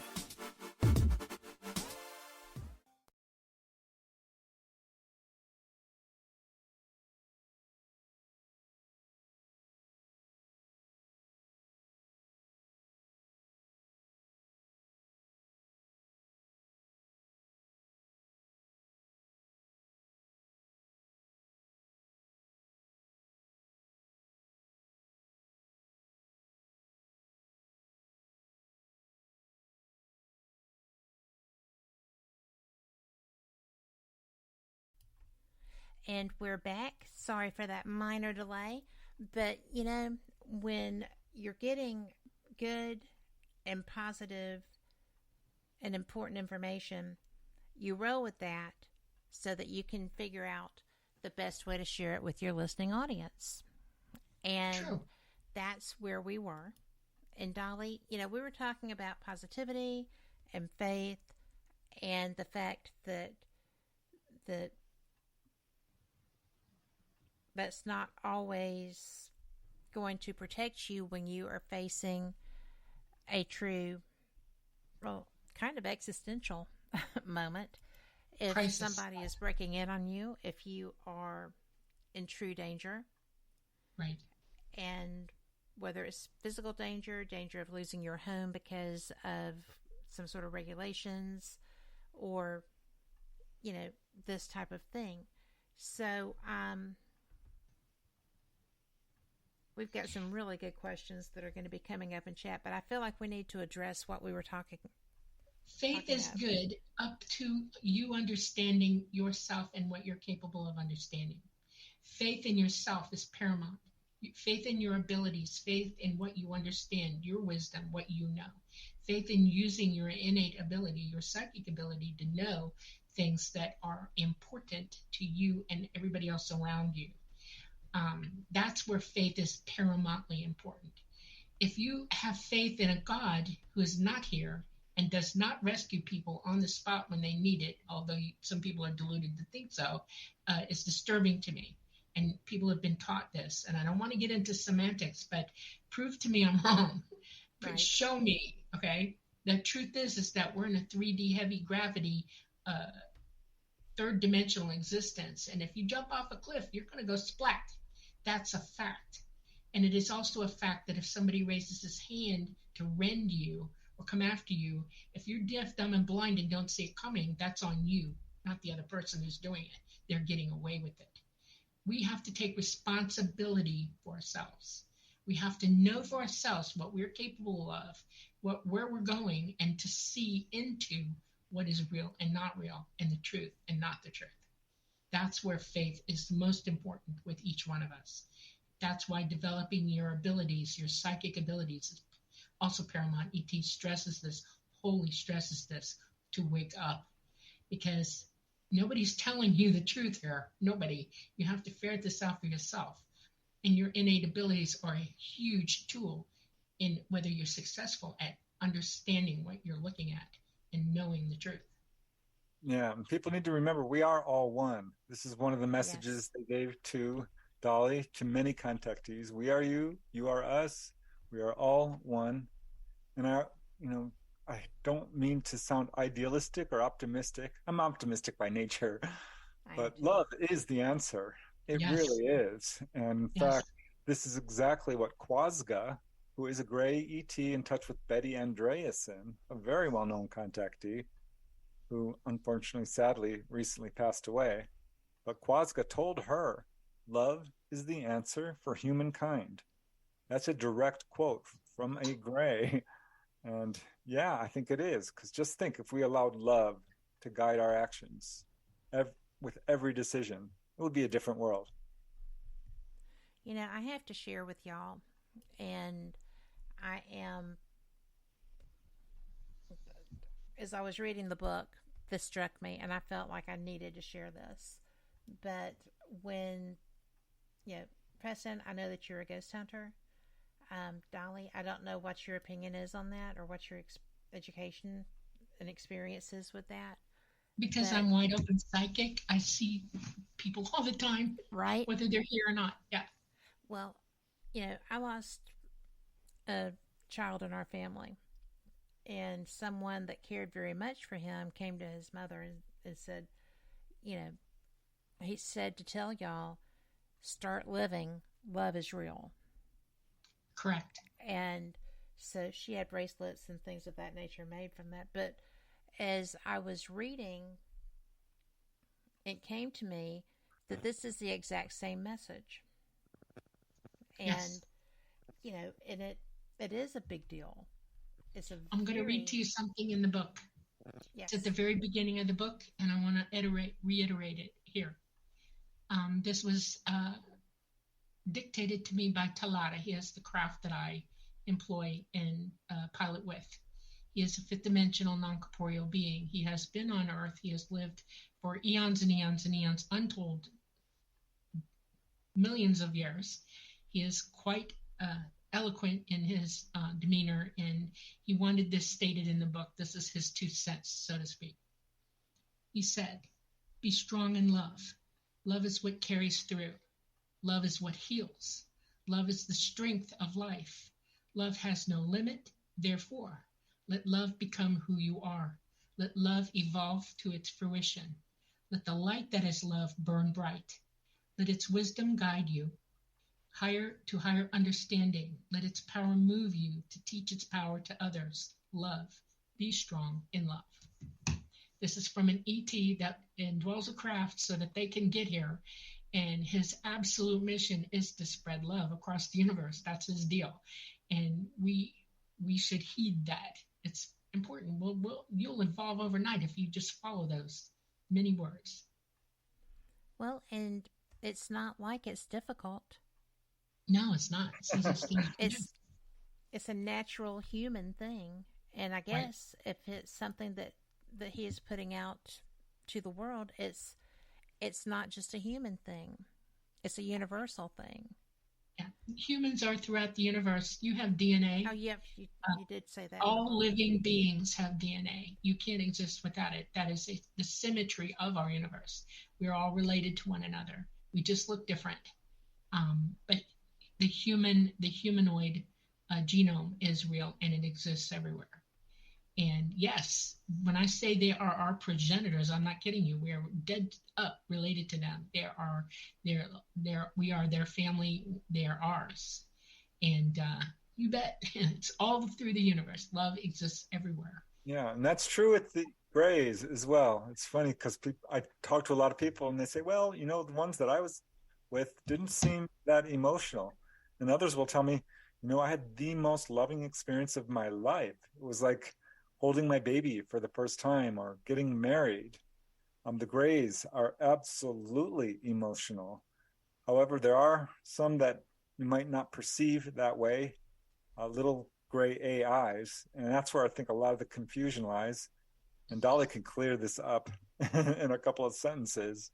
And we're back. Sorry for that minor delay. But, you know, when you're getting good and positive and important information, you roll with that so that you can figure out the best way to share it with your listening audience. And True. That's where we were. And Dolly, you know, we were talking about positivity and faith and the fact that that's not always going to protect you when you are facing a true, well, kind of existential moment. If Crisis. Somebody is breaking in on you, if you are in true danger. Right. And whether it's physical danger, danger of losing your home because of some sort of regulations or, you know, this type of thing. So, we've got some really good questions that are going to be coming up in chat, but I feel like we need to address what we were talking. Faith is good up to you understanding yourself and what you're capable of understanding. Faith in yourself is paramount. Faith in your abilities, faith in what you understand, your wisdom, what you know. Faith in using your innate ability, your psychic ability to know things that are important to you and everybody else around you. That's where faith is paramountly important. If you have faith in a God who is not here and does not rescue people on the spot when they need it, although some people are deluded to think so, it's disturbing to me. And people have been taught this. And I don't want to get into semantics, but prove to me I'm wrong. Right. Show me, okay? The truth is that we're in a 3D heavy gravity third dimensional existence. And if you jump off a cliff, you're going to go splat. That's a fact. And it is also a fact that if somebody raises his hand to rend you or come after you, if you're deaf, dumb, and blind and don't see it coming, that's on you, not the other person who's doing it. They're getting away with it. We have to take responsibility for ourselves. We have to know for ourselves what we're capable of, where we're going, and to see into what is real and not real, and the truth and not the truth. That's where faith is most important with each one of us. That's why developing your abilities, your psychic abilities, is also paramount. ET stresses this, wholly stresses this, to wake up, because nobody's telling you the truth here. Nobody. You have to ferret this out for yourself. And your innate abilities are a huge tool in whether you're successful at understanding what you're looking at and knowing the truth. Yeah, and people need to remember we are all one. This is one of the messages they gave to Dolly, to many contactees. We are you, you are us, we are all one. And I don't mean to sound idealistic or optimistic. I'm optimistic by nature, but love is the answer. It really is. And in fact, this is exactly what Quazga, who is a gray ET in touch with Betty Andreasen, a very well-known contactee, who unfortunately, sadly, recently passed away. But Quazga told her, love is the answer for humankind. That's a direct quote from a gray. And yeah, I think it is. Because just think, if we allowed love to guide our actions with every decision, it would be a different world. You know, I have to share with y'all, and as I was reading the book, this struck me, and I felt like I needed to share this. But when, Preston, I know that you're a ghost hunter. Dolly, I don't know what your opinion is on that, or what your education and experiences with that. Because I'm wide open psychic, I see people all the time, right? Whether they're here or not. Yeah. Well, I lost a child in our family, and someone that cared very much for him came to his mother and said, he said to tell y'all, start living. Love is real. Correct. And so she had bracelets and things of that nature made from that. But as I was reading, it came to me that this is the exact same message. And, and it is a big deal. I'm going to read to you something in the book. Yes. It's at the very beginning of the book, and I want to reiterate it here. This was dictated to me by Talata. He has the craft that I employ and pilot with. He is a fifth dimensional non-corporeal being. He has been on Earth. He has lived for eons and eons and eons, untold millions of years. He is quite eloquent in his demeanor, and he wanted this stated in the book. This is his 2 cents, so to speak. He said, be strong in love. Love is what carries through. Love is what heals. Love is the strength of life. Love has no limit. Therefore, let love become who you are. Let love evolve to its fruition. Let the light that is love burn bright. Let its wisdom guide you higher understanding. Let its power move you to teach its power to others. Love. Be strong in love. This is from an ET that indwells a craft so that they can get here. And his absolute mission is to spread love across the universe. That's his deal. And we should heed that. It's important. You'll evolve overnight if you just follow those many words. Well, and it's not like it's difficult. No, it's not. It's a natural human thing. And I guess if it's something that he is putting out to the world, it's not just a human thing. It's a universal thing. Yeah. Humans are throughout the universe. You have DNA. Oh, yeah, you did say that. All living beings have DNA. You can't exist without it. That is the symmetry of our universe. We're all related to one another. We just look different. But the humanoid genome is real, and it exists everywhere. And yes, when I say they are our progenitors, I'm not kidding you. We are dead up related to them. We are their family. They are ours. And you bet, it's all through the universe. Love exists everywhere. Yeah, and that's true with the Grays as well. It's funny because I talk to a lot of people, and they say, well, the ones that I was with didn't seem that emotional. And others will tell me, I had the most loving experience of my life. It was like holding my baby for the first time or getting married. The grays are absolutely emotional. However, there are some that you might not perceive that way, little gray AIs, and that's where I think a lot of the confusion lies. And Dolly can clear this up in a couple of sentences.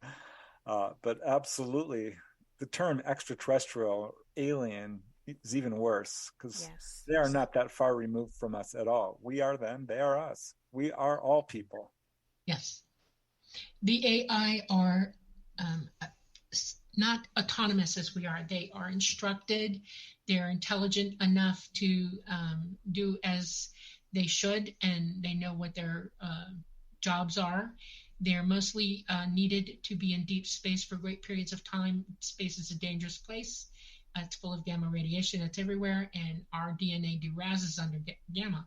But absolutely, the term extraterrestrial, alien, is even worse because they are not that far removed from us at all. We are them, they are us. We are all people. Yes. The AI are not autonomous as we are. They are instructed. They're intelligent enough to do as they should, and they know what their jobs are. They're mostly needed to be in deep space for great periods of time. Space is a dangerous place. It's full of gamma radiation. It's everywhere, and our DNA derazzes under gamma.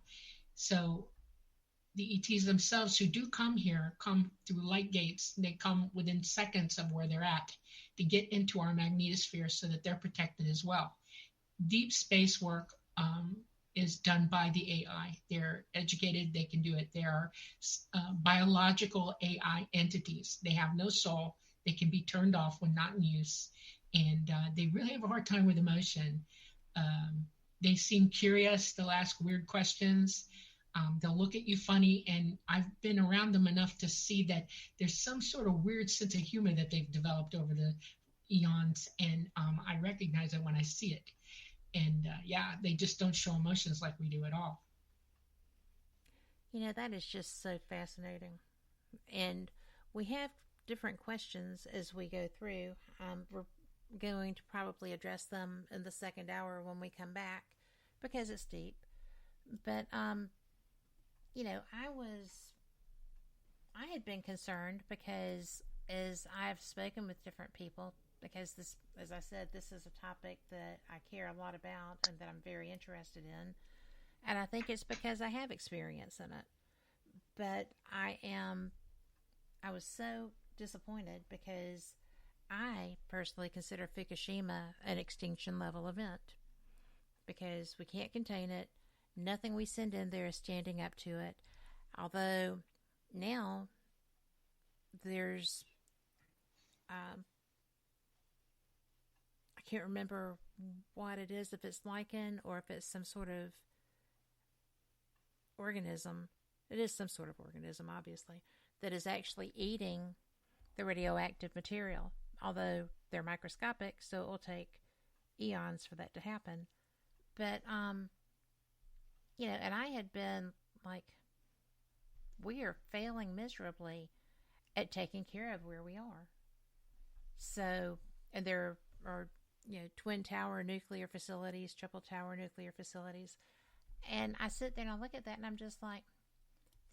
So the ETs themselves who do come here come through light gates. They come within seconds of where they're at to get into our magnetosphere so that they're protected as well. Deep space work is done by the AI. They're educated, they can do it. They are biological AI entities. They have no soul. They can be turned off when not in use. And they really have a hard time with emotion. They seem curious. They'll ask weird questions. They'll look at you funny, and I've been around them enough to see that there's some sort of weird sense of humor that they've developed over the eons, and I recognize it when I see it. And they just don't show emotions like we do at all. You know, that is just so fascinating. And we have different questions as we go through. We're going to probably address them in the second hour when we come back because it's deep. But, you know, I had been concerned because as I've spoken with different people, because this, as I said, this is a topic that I care a lot about and that I'm very interested in. And I think it's because I have experience in it. But I was so disappointed because I personally consider Fukushima an extinction level event because we can't contain it. Nothing we send in there is standing up to it. Although now there's, I can't remember what it is, if it's lichen or if it's some sort of organism. It is some sort of organism, obviously, that is actually eating the radioactive material. Although they're microscopic, so it will take eons for that to happen. But, you know, and I had been like, we are failing miserably at taking care of where we are. So, and there are, you know, twin tower nuclear facilities, triple tower nuclear facilities. And I sit there and I look at that and I'm just like,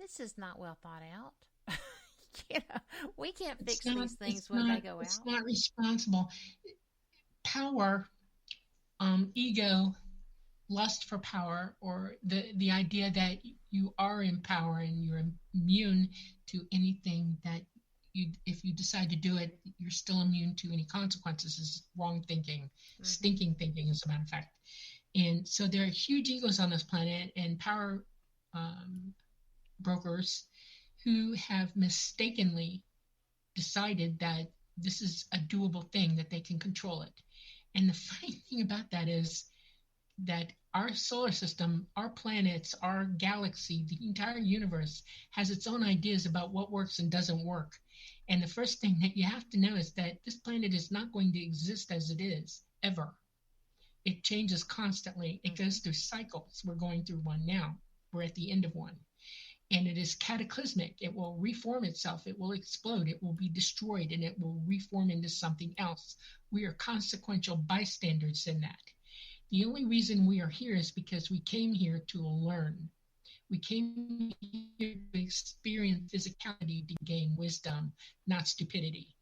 this is not well thought out. You know, we can't fix these things when they go out. It's not responsible. Power, ego, lust for power, or the idea that you are in power and you're immune to anything that you, if you decide to do it, you're still immune to any consequences is wrong thinking, stinking thinking, as a matter of fact. And so there are huge egos on this planet and power brokers who have mistakenly decided that this is a doable thing, that they can control it. And the funny thing about that is that our solar system, our planets, our galaxy, the entire universe has its own ideas about what works and doesn't work. And the first thing that you have to know is that this planet is not going to exist as it is, ever. It changes constantly. It goes through cycles. We're going through one now. We're at the end of one. And it is cataclysmic. It will reform itself. It will explode. It will be destroyed, and it will reform into something else. We are consequential bystanders in that. The only reason we are here is because we came here to learn. We came here to experience physicality, to gain wisdom, not stupidity.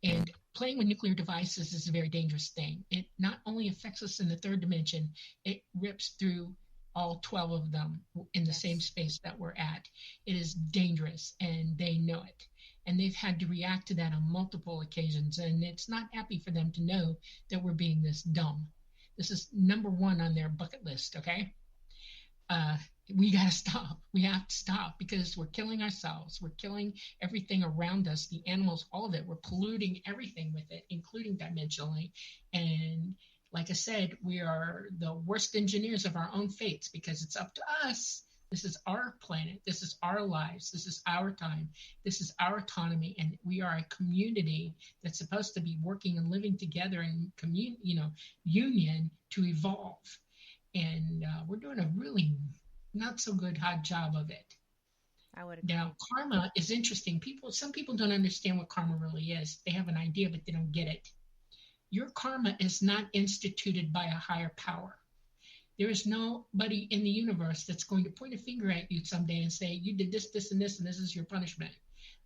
And playing with nuclear devices is a very dangerous thing. It not only affects us in the third dimension, it rips through all 12 of them in the same space that we're at. It is dangerous, and they know it. And they've had to react to that on multiple occasions, and it's not happy for them to know that we're being this dumb. This is number one on their bucket list, okay? we got to stop. We have to stop because we're killing ourselves. We're killing everything around us, the animals, all of it. We're polluting everything with it, including dimensionally. And like I said, we are the worst engineers of our own fates because it's up to us. This is our planet. This is our lives. This is our time. This is our autonomy. And we are a community that's supposed to be working and living together in union to evolve. And we're doing a really not so good hot job of it. I would agree. Now, karma is interesting. Some people don't understand what karma really is. They have an idea, but they don't get it. Your karma is not instituted by a higher power. There is nobody in the universe that's going to point a finger at you someday and say, you did this, this, and this, and this is your punishment.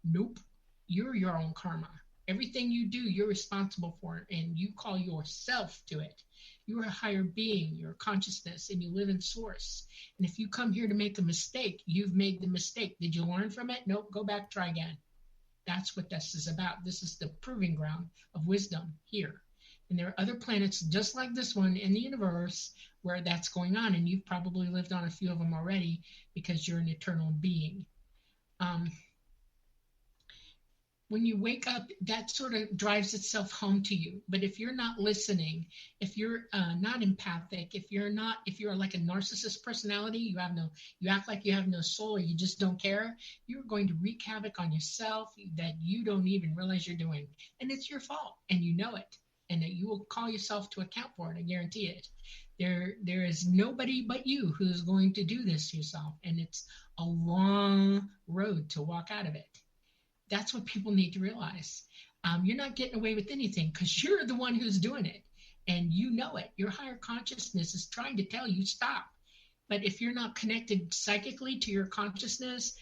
Nope. You're your own karma. Everything you do, you're responsible for it, and you call yourself to it. You're a higher being, you're a consciousness, and you live in source. And if you come here to make a mistake, you've made the mistake. Did you learn from it? Nope, go back, try again. That's what this is about. This is the proving ground of wisdom here. And there are other planets just like this one in the universe where that's going on, and you've probably lived on a few of them already because you're an eternal being. When you wake up, that sort of drives itself home to you. But if you're not listening, if you're not empathic, if you're like a narcissist personality, you act like you have no soul or you just don't care, you're going to wreak havoc on yourself that you don't even realize you're doing. And it's your fault, and you know it, and that you will call yourself to account for it. I guarantee it. There is nobody but you who's going to do this to yourself, and it's a long road to walk out of it. That's what people need to realize. You're not getting away with anything because you're the one who's doing it, and you know it. Your higher consciousness is trying to tell you stop. But if you're not connected psychically to your consciousness,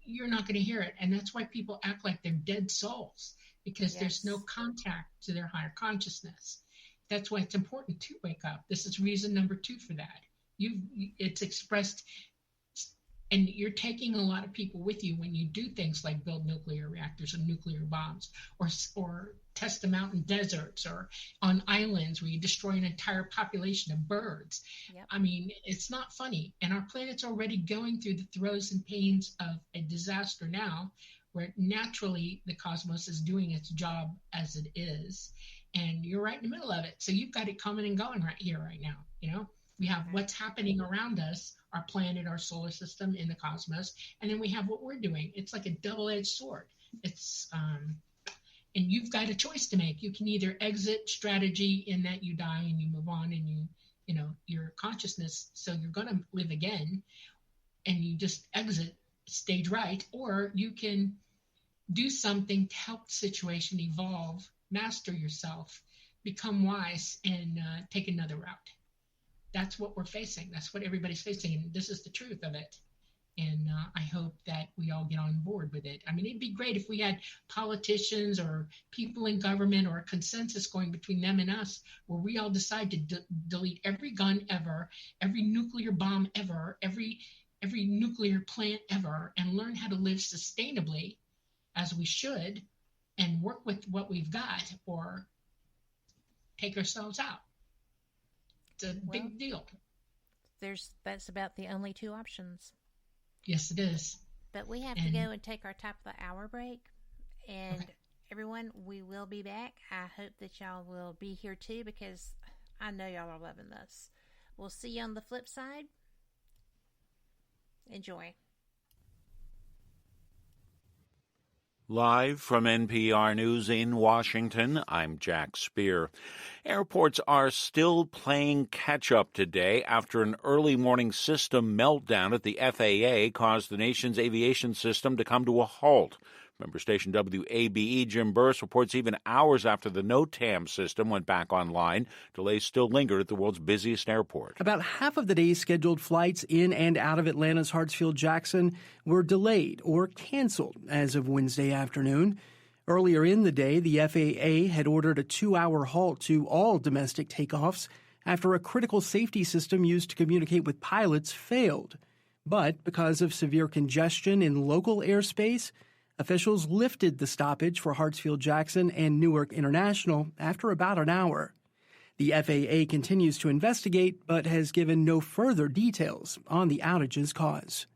you're not going to hear it. And that's why people act like they're dead souls, because there's no contact to their higher consciousness. That's why it's important to wake up. This is reason number 2 for that. It's expressed. And you're taking a lot of people with you when you do things like build nuclear reactors or nuclear bombs, or test them out in deserts or on islands where you destroy an entire population of birds. Yep. I mean, it's not funny. And our planet's already going through the throes and pains of a disaster now, where naturally the cosmos is doing its job as it is. And you're right in the middle of it. So you've got it coming and going right here, right now, you know? We have what's happening around us, our planet, our solar system, in the cosmos, and then we have what we're doing. It's like a double-edged sword. It's and you've got a choice to make. You can either exit strategy in that you die and you move on, and you know your consciousness, so you're going to live again, and you just exit stage right, or you can do something to help the situation evolve, master yourself, become wise, and take another route. That's what we're facing. That's what everybody's facing. And this is the truth of it. And I hope that we all get on board with it. I mean, it'd be great if we had politicians or people in government or a consensus going between them and us, where we all decide to delete every gun ever, every nuclear bomb ever, every nuclear plant ever, and learn how to live sustainably as we should, and work with what we've got, or take ourselves out. It's a big deal. That's about the only 2 options. Yes, it is. But we have to go and take our top of the hour break. And everyone, we will be back. I hope that y'all will be here too, because I know y'all are loving this. We'll see you on the flip side. Enjoy. Live from NPR News in Washington, I'm Jack Speer. Airports are still playing catch-up today after an early morning system meltdown at the FAA caused the nation's aviation system to come to a halt. Member station WABE Jim Burse reports even hours after the NOTAM system went back online, delays still lingered at the world's busiest airport. About half of the day's scheduled flights in and out of Atlanta's Hartsfield-Jackson were delayed or canceled as of Wednesday afternoon. Earlier in the day, the FAA had ordered a 2-hour halt to all domestic takeoffs after a critical safety system used to communicate with pilots failed. But because of severe congestion in local airspace, officials lifted the stoppage for Hartsfield-Jackson and Newark International after about an hour. The FAA continues to investigate, but has given no further details on the outage's cause.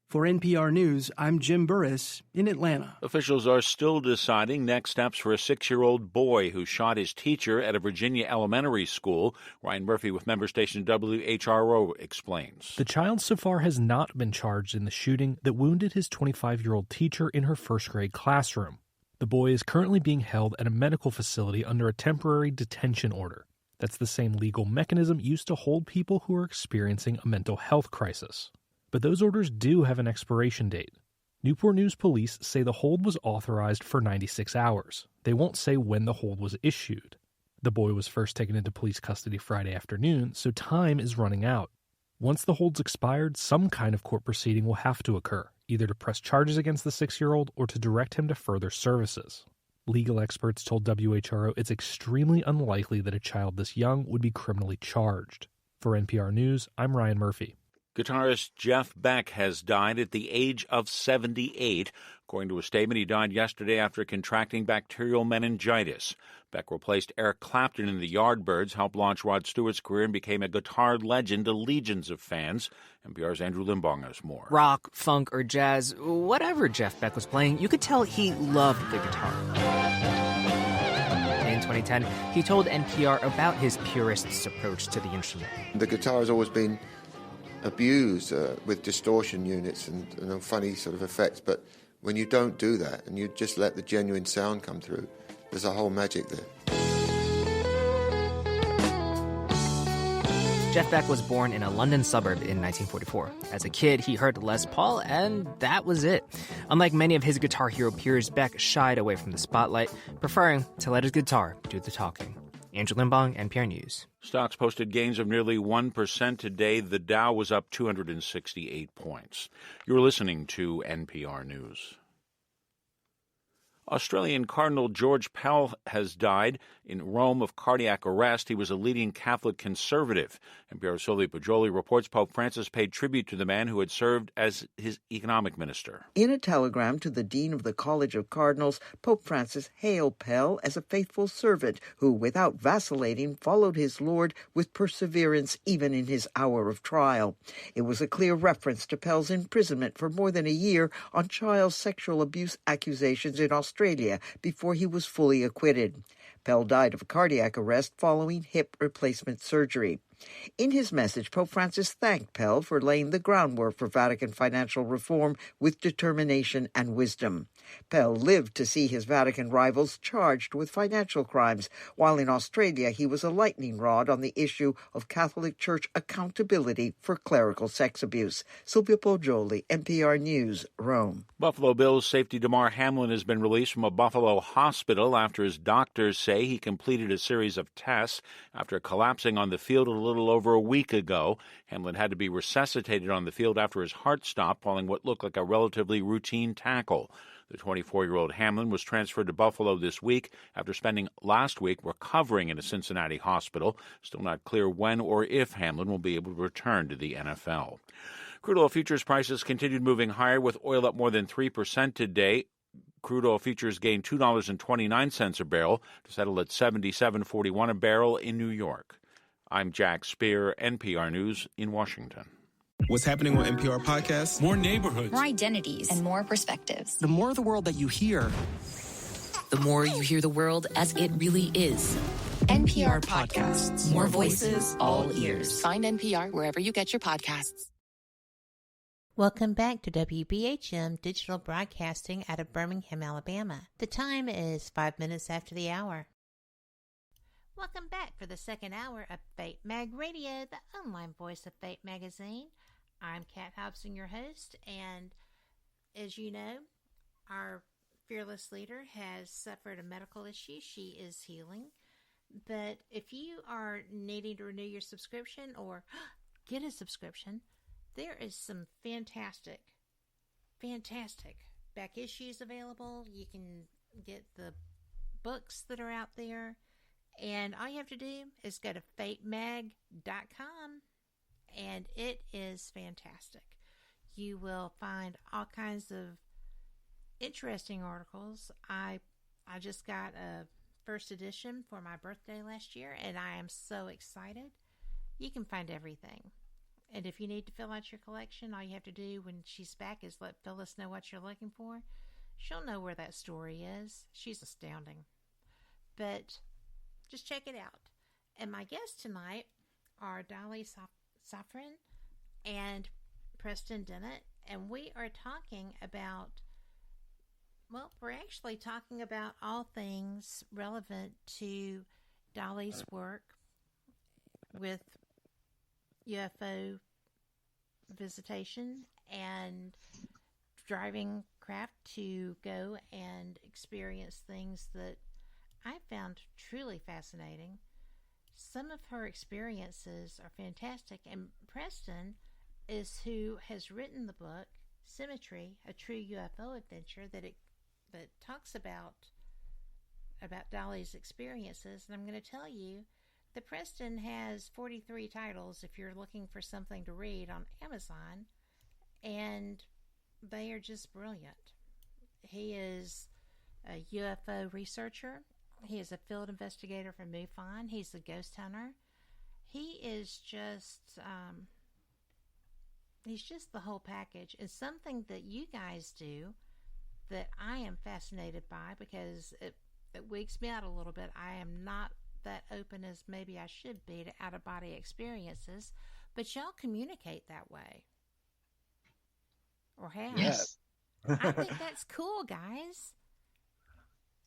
For NPR News, I'm Jim Burris in Atlanta. Officials are still deciding next steps for a 6-year-old boy who shot his teacher at a Virginia elementary school. Ryan Murphy with member station WHRO explains. The child so far has not been charged in the shooting that wounded his 25-year-old teacher in her first-grade classroom. The boy is currently being held at a medical facility under a temporary detention order. That's the same legal mechanism used to hold people who are experiencing a mental health crisis. But those orders do have an expiration date. Newport News police say the hold was authorized for 96 hours. They won't say when the hold was issued. The boy was first taken into police custody Friday afternoon, so time is running out. Once the hold's expired, some kind of court proceeding will have to occur, either to press charges against the 6-year-old or to direct him to further services. Legal experts told WHRO it's extremely unlikely that a child this young would be criminally charged. For NPR News, I'm Ryan Murphy. Guitarist Jeff Beck has died at the age of 78. According to a statement, he died yesterday after contracting bacterial meningitis. Beck replaced Eric Clapton in the Yardbirds, helped launch Rod Stewart's career, and became a guitar legend to legions of fans. NPR's Andrew Limbong has more. Rock, funk, or jazz, whatever Jeff Beck was playing, you could tell he loved the guitar. In 2010, he told NPR about his purist's approach to the instrument. The guitar has always been abused with distortion units and funny sort of effects, but when you don't do that and you just let the genuine sound come through, there's a whole magic there. Jeff Beck was born in a London suburb in 1944. As a kid, he heard Les Paul, and that was it. Unlike many of his Guitar Hero peers, Beck shied away from the spotlight, preferring to let his guitar do the talking. Andrew Limbong, NPR News. Stocks posted gains of nearly 1% today. The Dow was up 268 points. You're listening to NPR News. Australian Cardinal George Pell has died in Rome of cardiac arrest. He was a leading Catholic conservative. NPR's Sylvia Poggioli reports Pope Francis paid tribute to the man who had served as his economic minister. In a telegram to the Dean of the College of Cardinals, Pope Francis hailed Pell as a faithful servant who, without vacillating, followed his Lord with perseverance even in his hour of trial. It was a clear reference to Pell's imprisonment for more than a year on child sexual abuse accusations in Australia before he was fully acquitted. Pell died of cardiac arrest following hip replacement surgery. In his message, Pope Francis thanked Pell for laying the groundwork for Vatican financial reform with determination and wisdom. Pell lived to see his Vatican rivals charged with financial crimes, while in Australia he was a lightning rod on the issue of Catholic Church accountability for clerical sex abuse. Sylvia Poggioli, NPR News, Rome. Buffalo Bills safety Damar Hamlin has been released from a Buffalo hospital after his doctors say he completed a series of tests after collapsing on the field a little over a week ago. Hamlin had to be resuscitated on the field after his heart stopped following what looked like a relatively routine tackle. The 24-year-old Hamlin was transferred to Buffalo this week after spending last week recovering in a Cincinnati hospital. Still not clear when or if Hamlin will be able to return to the NFL. Crude oil futures prices continued moving higher, with oil up more than 3% today. Crude oil futures gained $2.29 a barrel to settle at $77.41 a barrel in New York. I'm Jack Spear, NPR News in Washington. What's happening on NPR Podcasts? More neighborhoods. More identities. And more perspectives. The more of the world that you hear, the more you hear the world as it really is. NPR Podcasts. More voices, all ears. Find NPR wherever you get your podcasts. Welcome back to WBHM Digital Broadcasting out of Birmingham, Alabama. The time is 5 minutes after the hour. Welcome back for the second hour of Fate Mag Radio, the online voice of Fate Magazine. I'm Kat Hobson, your host, and as you know, our fearless leader has suffered a medical issue. She is healing, but if you are needing to renew your subscription or get a subscription, there is some fantastic back issues available. You can get the books that are out there. And all you have to do is go to fatemag.com, and it is fantastic. You will find all kinds of interesting articles. I just got a first edition for my birthday last year, and I am so excited. You can find everything. And if you need to fill out your collection, all you have to do when she's back is let Phyllis know what you're looking for. She'll know where that story is. She's astounding. But just check it out. And my guests tonight are Dolly Safran and Preston Dennett. And we are talking about, well, we're actually talking about all things relevant to Dolly's work with UFO visitation and driving craft to go and experience things that I found truly fascinating. Some of her experiences are fantastic, and Preston is who has written the book Symmetry, a True UFO Adventure, that talks about Dolly's experiences. And I'm going to tell you that Preston has 43 titles if you're looking for something to read on Amazon, and they are just brilliant. He is a UFO researcher. He is a field investigator for MUFON. He's a ghost hunter. He is just, he's just the whole package. And something that you guys do that I am fascinated by, because it wigs me out a little bit. I am not that open as maybe I should be to out-of-body experiences, but y'all communicate that way. Or have. Yes. I think that's cool, guys.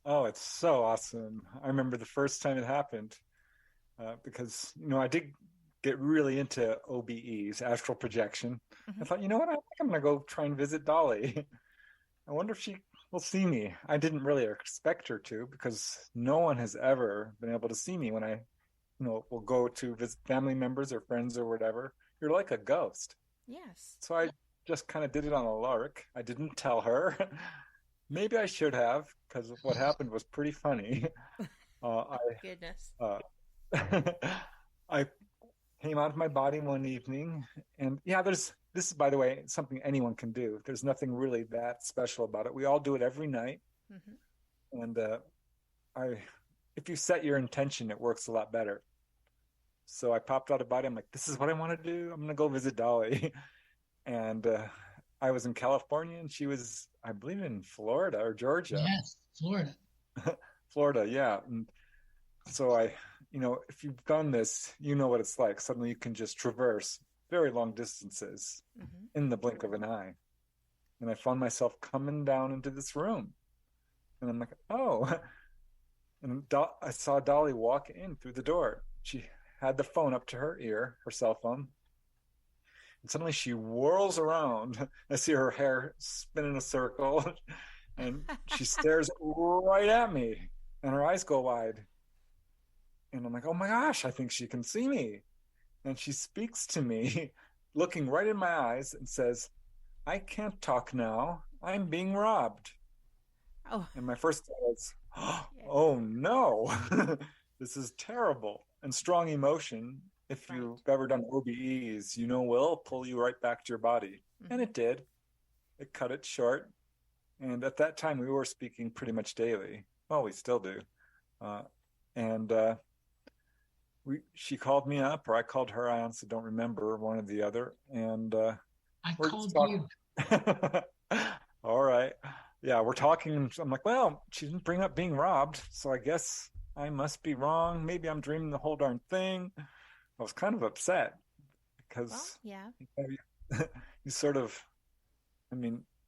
Oh, it's so awesome. I remember the first time it happened because, I did get really into OBEs, astral projection. I thought, you know what? I think I'm going to go try and visit Dolly. I wonder if she will see me. I didn't really expect her to, because no one has ever been able to see me when I, will go to visit family members or friends or whatever. You're like a ghost. Yes. So I just kind of did it on a lark. I didn't tell her. Maybe I should have, because what happened was pretty funny. Goodness. I came out of my body one evening, and this is, by the way, something anyone can do. There's nothing really that special about it. We all do it every night. Mm-hmm. And if you set your intention, it works a lot better. So I popped out of body. I'm like, this is what I want to do. I'm going to go visit Dolly. And I was in California, and she was, I believe, in Florida or Georgia. Yes, Florida. Florida, yeah. And so if you've done this, you know what it's like. Suddenly you can just traverse very long distances in the blink of an eye. And I found myself coming down into this room. And I'm like, oh. And I saw Dolly walk in through the door. She had the phone up to her ear, her cell phone. And suddenly she whirls around. I see her hair spin in a circle. And she stares right at me. And her eyes go wide. And I'm like, oh my gosh, I think she can see me. And she speaks to me, looking right in my eyes, and says, I can't talk now. I'm being robbed. Oh. And my first thought was, oh no, this is terrible. And strong emotion, if you've ever done OBEs, will pull you right back to your body. Mm-hmm. And it did. It cut it short. And at that time, we were speaking pretty much daily. Well, we still do. She called me up, or I called her. I honestly don't remember, one or the other. And I called you. All right. Yeah, we're talking. And I'm like, well, she didn't bring up being robbed, so I guess I must be wrong. Maybe I'm dreaming the whole darn thing. I was kind of upset because you sort of,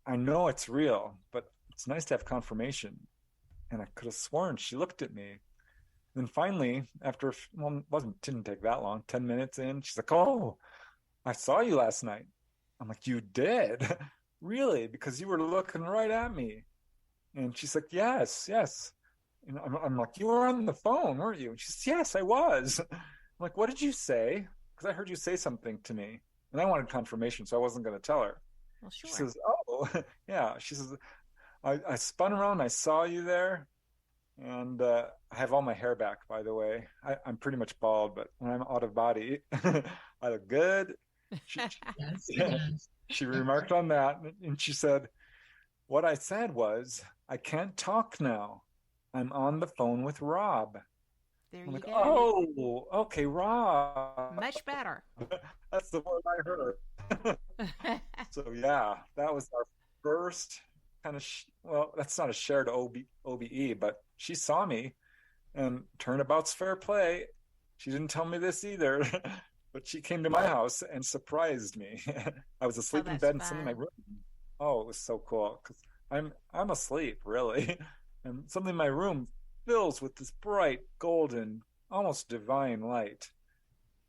I know it's real, but it's nice to have confirmation. And I could have sworn she looked at me. Then finally, after, didn't take that long, 10 minutes in, she's like, oh, I saw you last night. I'm like, you did? Really? Because you were looking right at me. And she's like, yes. And I'm like, you were on the phone, weren't you? And she says, yes, I was. I'm like, what did you say? Because I heard you say something to me. And I wanted confirmation, so I wasn't going to tell her. Well, sure. She says, oh, yeah. She says, I spun around, I saw you there. And I have all my hair back, by the way. I'm pretty much bald, but when I'm out of body, I look good. She remarked on that, and she said, what I said was, I can't talk now. I'm on the phone with Rob. There I'm you like, go. oh, okay, Rob. Much better. That's the word I heard. So yeah, that was our first kind of, well, that's not a shared OBE, but she saw me, and turnabout's fair play. She didn't tell me this either, but she came to my house and surprised me. I was asleep in bed and something in my room. Oh, it was so cool because I'm asleep really, and something in my room fills with this bright golden, almost divine light.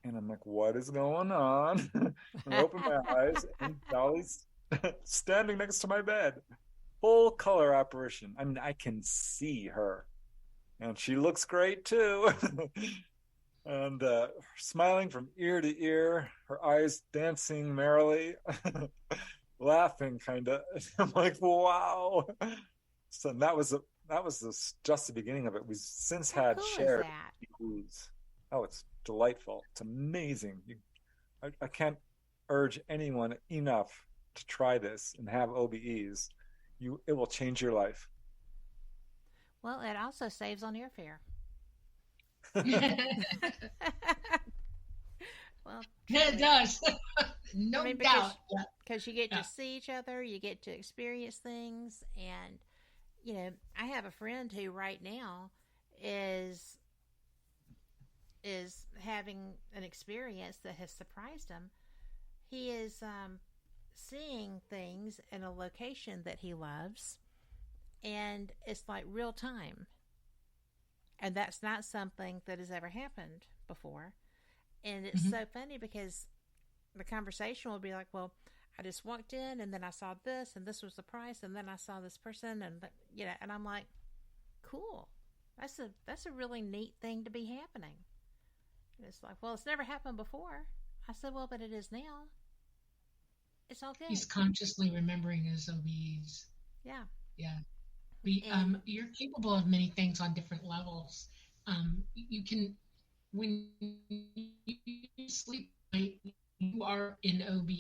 And I'm like, what is going on? And I open my eyes, and Dolly's standing next to my bed. Full color apparition. I mean, I can see her. And she looks great too. And smiling from ear to ear, her eyes dancing merrily, laughing kind of. I'm like, wow. So that was just the beginning of it. We've since had shared views. Oh, it's delightful. It's amazing. I can't urge anyone enough to try this and have OBEs. It will change your life. Well, it also saves on airfare. Well, yeah, it does. No doubt. Because you get to see each other, you get to experience things, and I have a friend who right now is having an experience that has surprised him. He is seeing things in a location that he loves, and it's like real time. And that's not something that has ever happened before. And it's so funny because the conversation will be like, well, I just walked in and then I saw this and this was the price and then I saw this person and and I'm like, cool. That's a really neat thing to be happening. And it's like, well, it's never happened before. I said, well, but it is now. It's all good. He's consciously remembering his OBEs. Yeah. Yeah. You're capable of many things on different levels. You can, when you sleep, you are in OBE.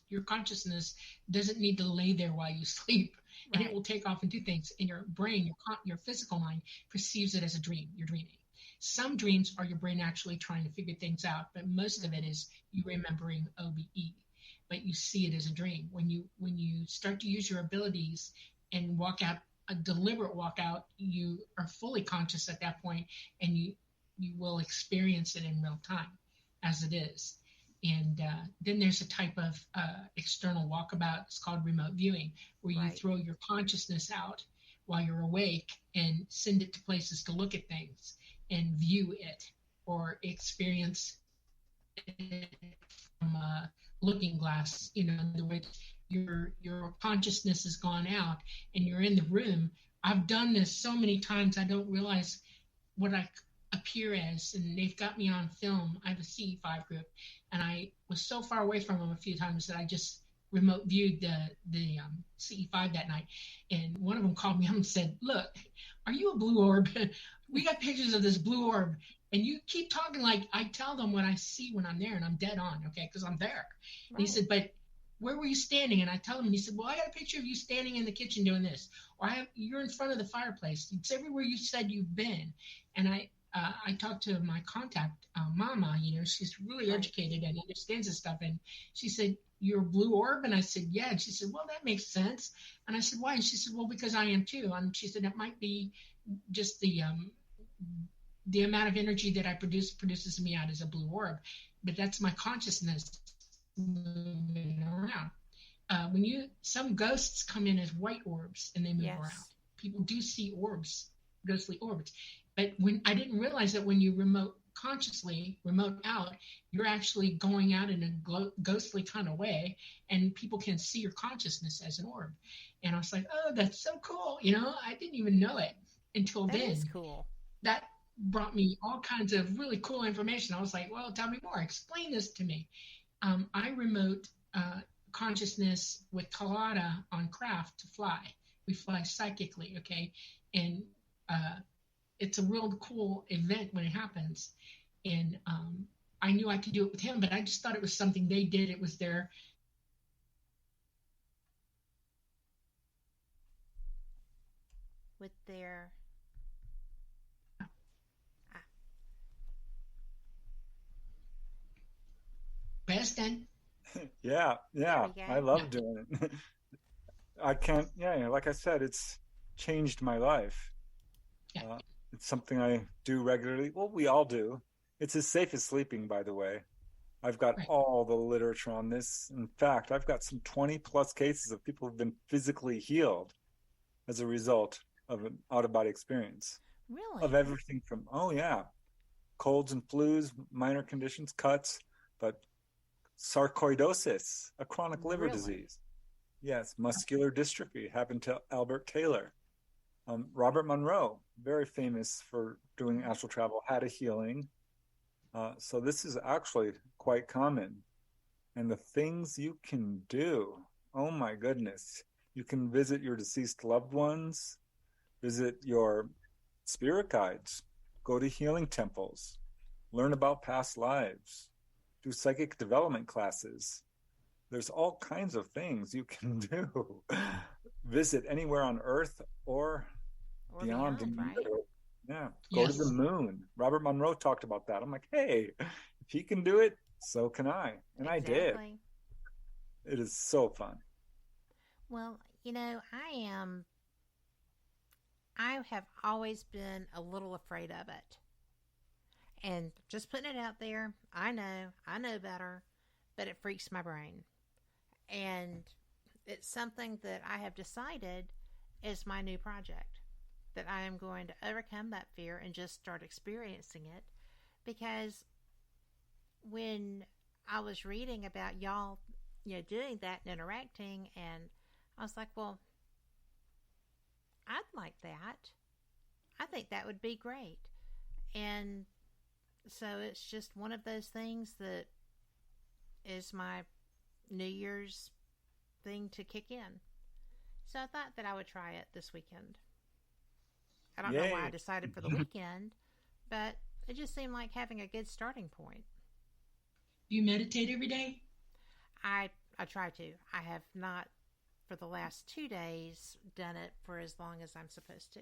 Your consciousness doesn't need to lay there while you sleep, and it will take off and do things. And your brain, your physical mind, perceives it as a dream. You're dreaming. Some dreams are your brain actually trying to figure things out, but most of it is you remembering OBE. But you see it as a dream. When you start to use your abilities and walk out a deliberate walkout, you are fully conscious at that point, and you will experience it in real time as it is. And then there's a type of external walkabout. It's called remote viewing, where you throw your consciousness out while you're awake and send it to places to look at things and view it or experience it from a looking glass. In other words, your consciousness has gone out and you're in the room. I've done this so many times I don't realize what I appear as, and they've got me on film. I have a CE5 group, and I was so far away from them a few times that I just remote viewed the CE5 that night. And one of them called me up and said, look, are you a blue orb? We got pictures of this blue orb, and you keep talking like I tell them what I see when I'm there, and I'm dead on, okay, because I'm there. And he said, but where were you standing? And I tell him, and he said, well, I got a picture of you standing in the kitchen doing this, or you're in front of the fireplace. It's everywhere you said you've been. And I talked to my contact, Mama, she's really educated and understands this stuff. And she said, you're a blue orb? And I said, yeah. And she said, well, that makes sense. And I said, why? And she said, well, because I am too. And she said, it might be just the amount of energy that I produces me out as a blue orb, but that's my consciousness moving around. Some ghosts come in as white orbs and they move around. People do see orbs, ghostly orbs. But I didn't realize that when you remote out, you're actually going out in a ghostly kind of way, and people can see your consciousness as an orb. And I was like, oh, that's so cool. I didn't even know it until then. That is cool. That brought me all kinds of really cool information. I was like, well, tell me more. Explain this to me. I remote consciousness with Colada on craft to fly. We fly psychically, okay? And it's a real cool event when it happens. And I knew I could do it with him, but I just thought it was something they did. It was their... With their... Preston. Yeah. I love doing it. I can't, like I said, it's changed my life. It's something I do regularly. Well, we all do. It's as safe as sleeping, by the way. I've got all the literature on this. In fact, I've got some 20 plus cases of people who've been physically healed as a result of an out-of-body experience. Really? Of everything from, colds and flus, minor conditions, cuts, but sarcoidosis, a chronic liver disease. Yes, muscular dystrophy happened to Albert Taylor. Robert Monroe, very famous for doing astral travel, had a healing. So this is actually quite common. And the things you can do, oh my goodness. You can visit your deceased loved ones, visit your spirit guides, go to healing temples, learn about past lives, do psychic development classes. There's all kinds of things you can do. Visit anywhere on Earth or beyond. Right? Yeah, go to the moon. Robert Monroe talked about that. I'm like, hey, if he can do it, so can I. And I did. It is so fun. Well, I have always been a little afraid of it. And just putting it out there, I know better, but it freaks my brain. And it's something that I have decided is my new project, that I am going to overcome that fear and just start experiencing it. Because when I was reading about y'all, doing that and interacting, and I was like, well, I'd like that. I think that would be great. And so it's just one of those things that is my New Year's thing to kick in. So I thought that I would try it this weekend. I don't know why I decided for the weekend, but it just seemed like having a good starting point. Do you meditate every day? I try to. I have not, for the last 2 days, done it for as long as I'm supposed to.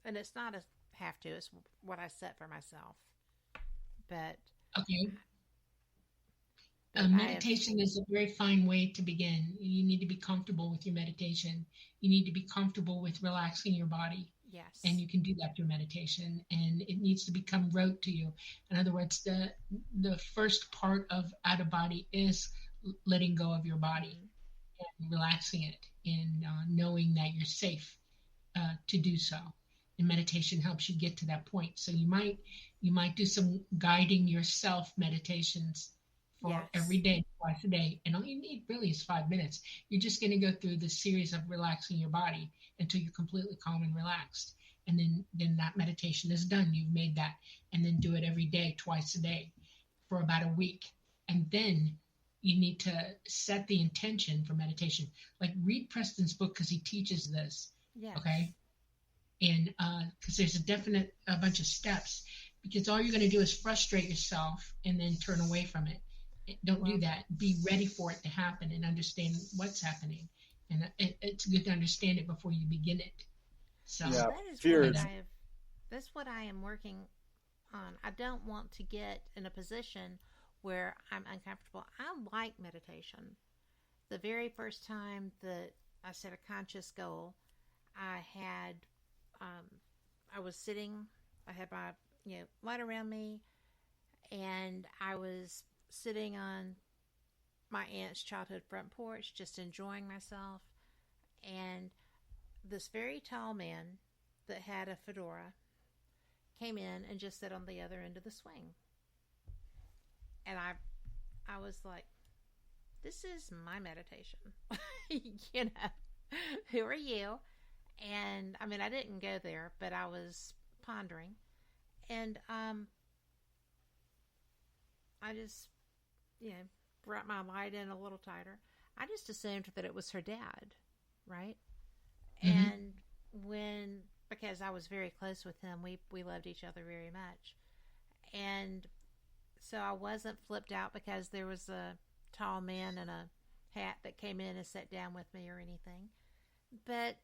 And it's not a have to, it's what I set for myself. But okay. Meditation is a very fine way to begin. You need to be comfortable with your meditation. You need to be comfortable with relaxing your body. Yes. And you can do that through meditation, and it needs to become rote to you. In other words, the first part of out of body is letting go of your body and relaxing it, and knowing that you're safe to do so. And meditation helps you get to that point. So you might do some guiding yourself meditations for every day, twice a day. And all you need really is 5 minutes. You're just going to go through this series of relaxing your body until you're completely calm and relaxed. And then that meditation is done. You've made that. And then do it every day, twice a day for about a week. And then you need to set the intention for meditation. Like read Preston's book because he teaches this. Yes. Okay. And because there's a bunch of steps, because all you're going to do is frustrate yourself and then turn away from it. Don't do that. Be ready for it to happen and understand what's happening. And it's good to understand it before you begin it. So that's what I am working on. I don't want to get in a position where I'm uncomfortable. I like meditation. The very first time that I set a conscious goal, I was sitting, I had my light around me, and I was sitting on my aunt's childhood front porch, just enjoying myself. And this very tall man that had a fedora came in and just sat on the other end of the swing. And I was like, this is my meditation. Who are you? And I mean, I didn't go there, but I was pondering. And I just, brought my light in a little tighter. I just assumed that it was her dad, right? Mm-hmm. And because I was very close with him, we loved each other very much. And so I wasn't flipped out because there was a tall man in a hat that came in and sat down with me or anything. But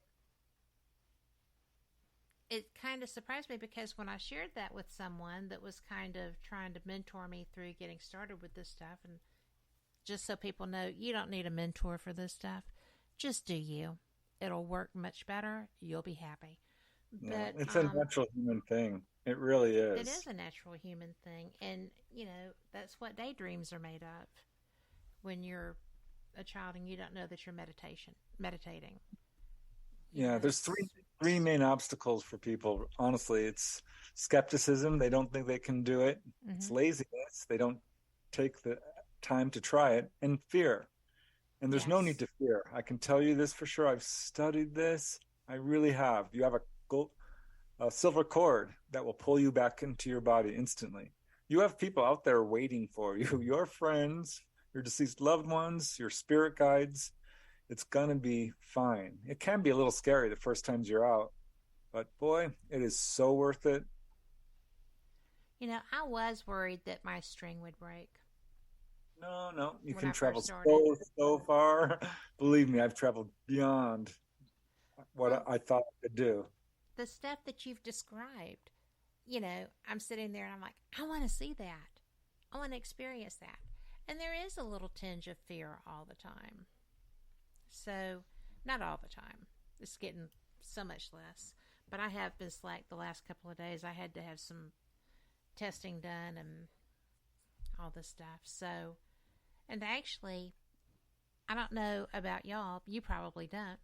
it kind of surprised me because when I shared that with someone that was kind of trying to mentor me through getting started with this stuff, and just so people know, you don't need a mentor for this stuff. Just do you. It'll work much better. You'll be happy. Yeah, But it's a natural human thing. It really is. It is a natural human thing. And, that's what daydreams are made of. When you're a child and you don't know that you're meditating. Yeah, there's three main obstacles for people. Honestly, it's skepticism. They don't think they can do it. Mm-hmm. It's laziness. They don't take the time to try it. And fear. And there's no need to fear. I can tell you this for sure. I've studied this. I really have. You have a silver cord that will pull you back into your body instantly. You have people out there waiting for you. Your friends, your deceased loved ones, your spirit guides. It's going to be fine. It can be a little scary the first times you're out, but boy, it is so worth it. I was worried that my string would break. No. You can travel so far. Believe me, I've traveled beyond what I thought I could do. The stuff that you've described, I'm sitting there and I'm like, I want to see that. I want to experience that. And there is a little tinge of fear all the time. So, not all the time. It's getting so much less. But I have been slack the last couple of days. I had to have some testing done and all this stuff. So, and actually, I don't know about y'all. You probably don't.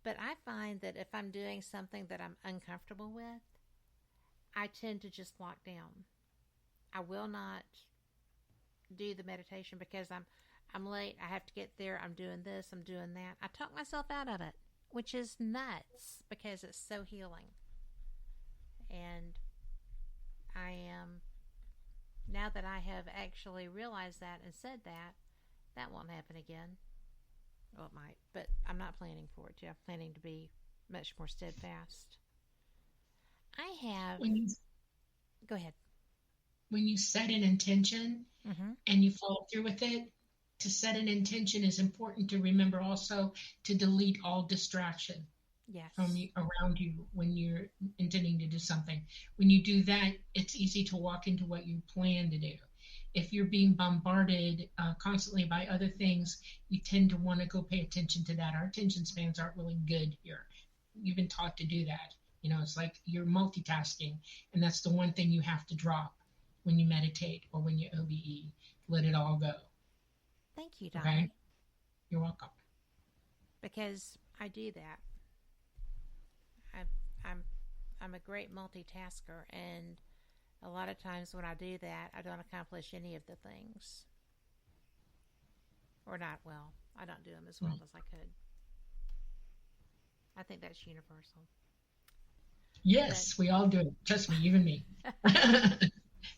But I find that if I'm doing something that I'm uncomfortable with, I tend to just lock down. I will not do the meditation because I'm late. I have to get there. I'm doing this. I'm doing that. I talk myself out of it, which is nuts because it's so healing. And I am, now that I have actually realized that and said that, that won't happen again. Well, it might, but I'm not planning for it to. I'm planning to be much more steadfast. I have... Go ahead. When you set an intention and you follow through with it, to set an intention is important to remember also to delete all distraction from around you when you're intending to do something. When you do that, it's easy to walk into what you plan to do. If you're being bombarded constantly by other things, you tend to want to go pay attention to that. Our attention spans aren't really good here. You've been taught to do that. It's like you're multitasking, and that's the one thing you have to drop when you meditate or when you OBE. Let it all go. Thank you, Dolly. Okay? You're welcome. Because I do that. I'm a great multitasker, and a lot of times when I do that, I don't accomplish any of the things. Or not well. I don't do them as well as I could. I think that's universal. Yes, we all do it. Trust me, even me.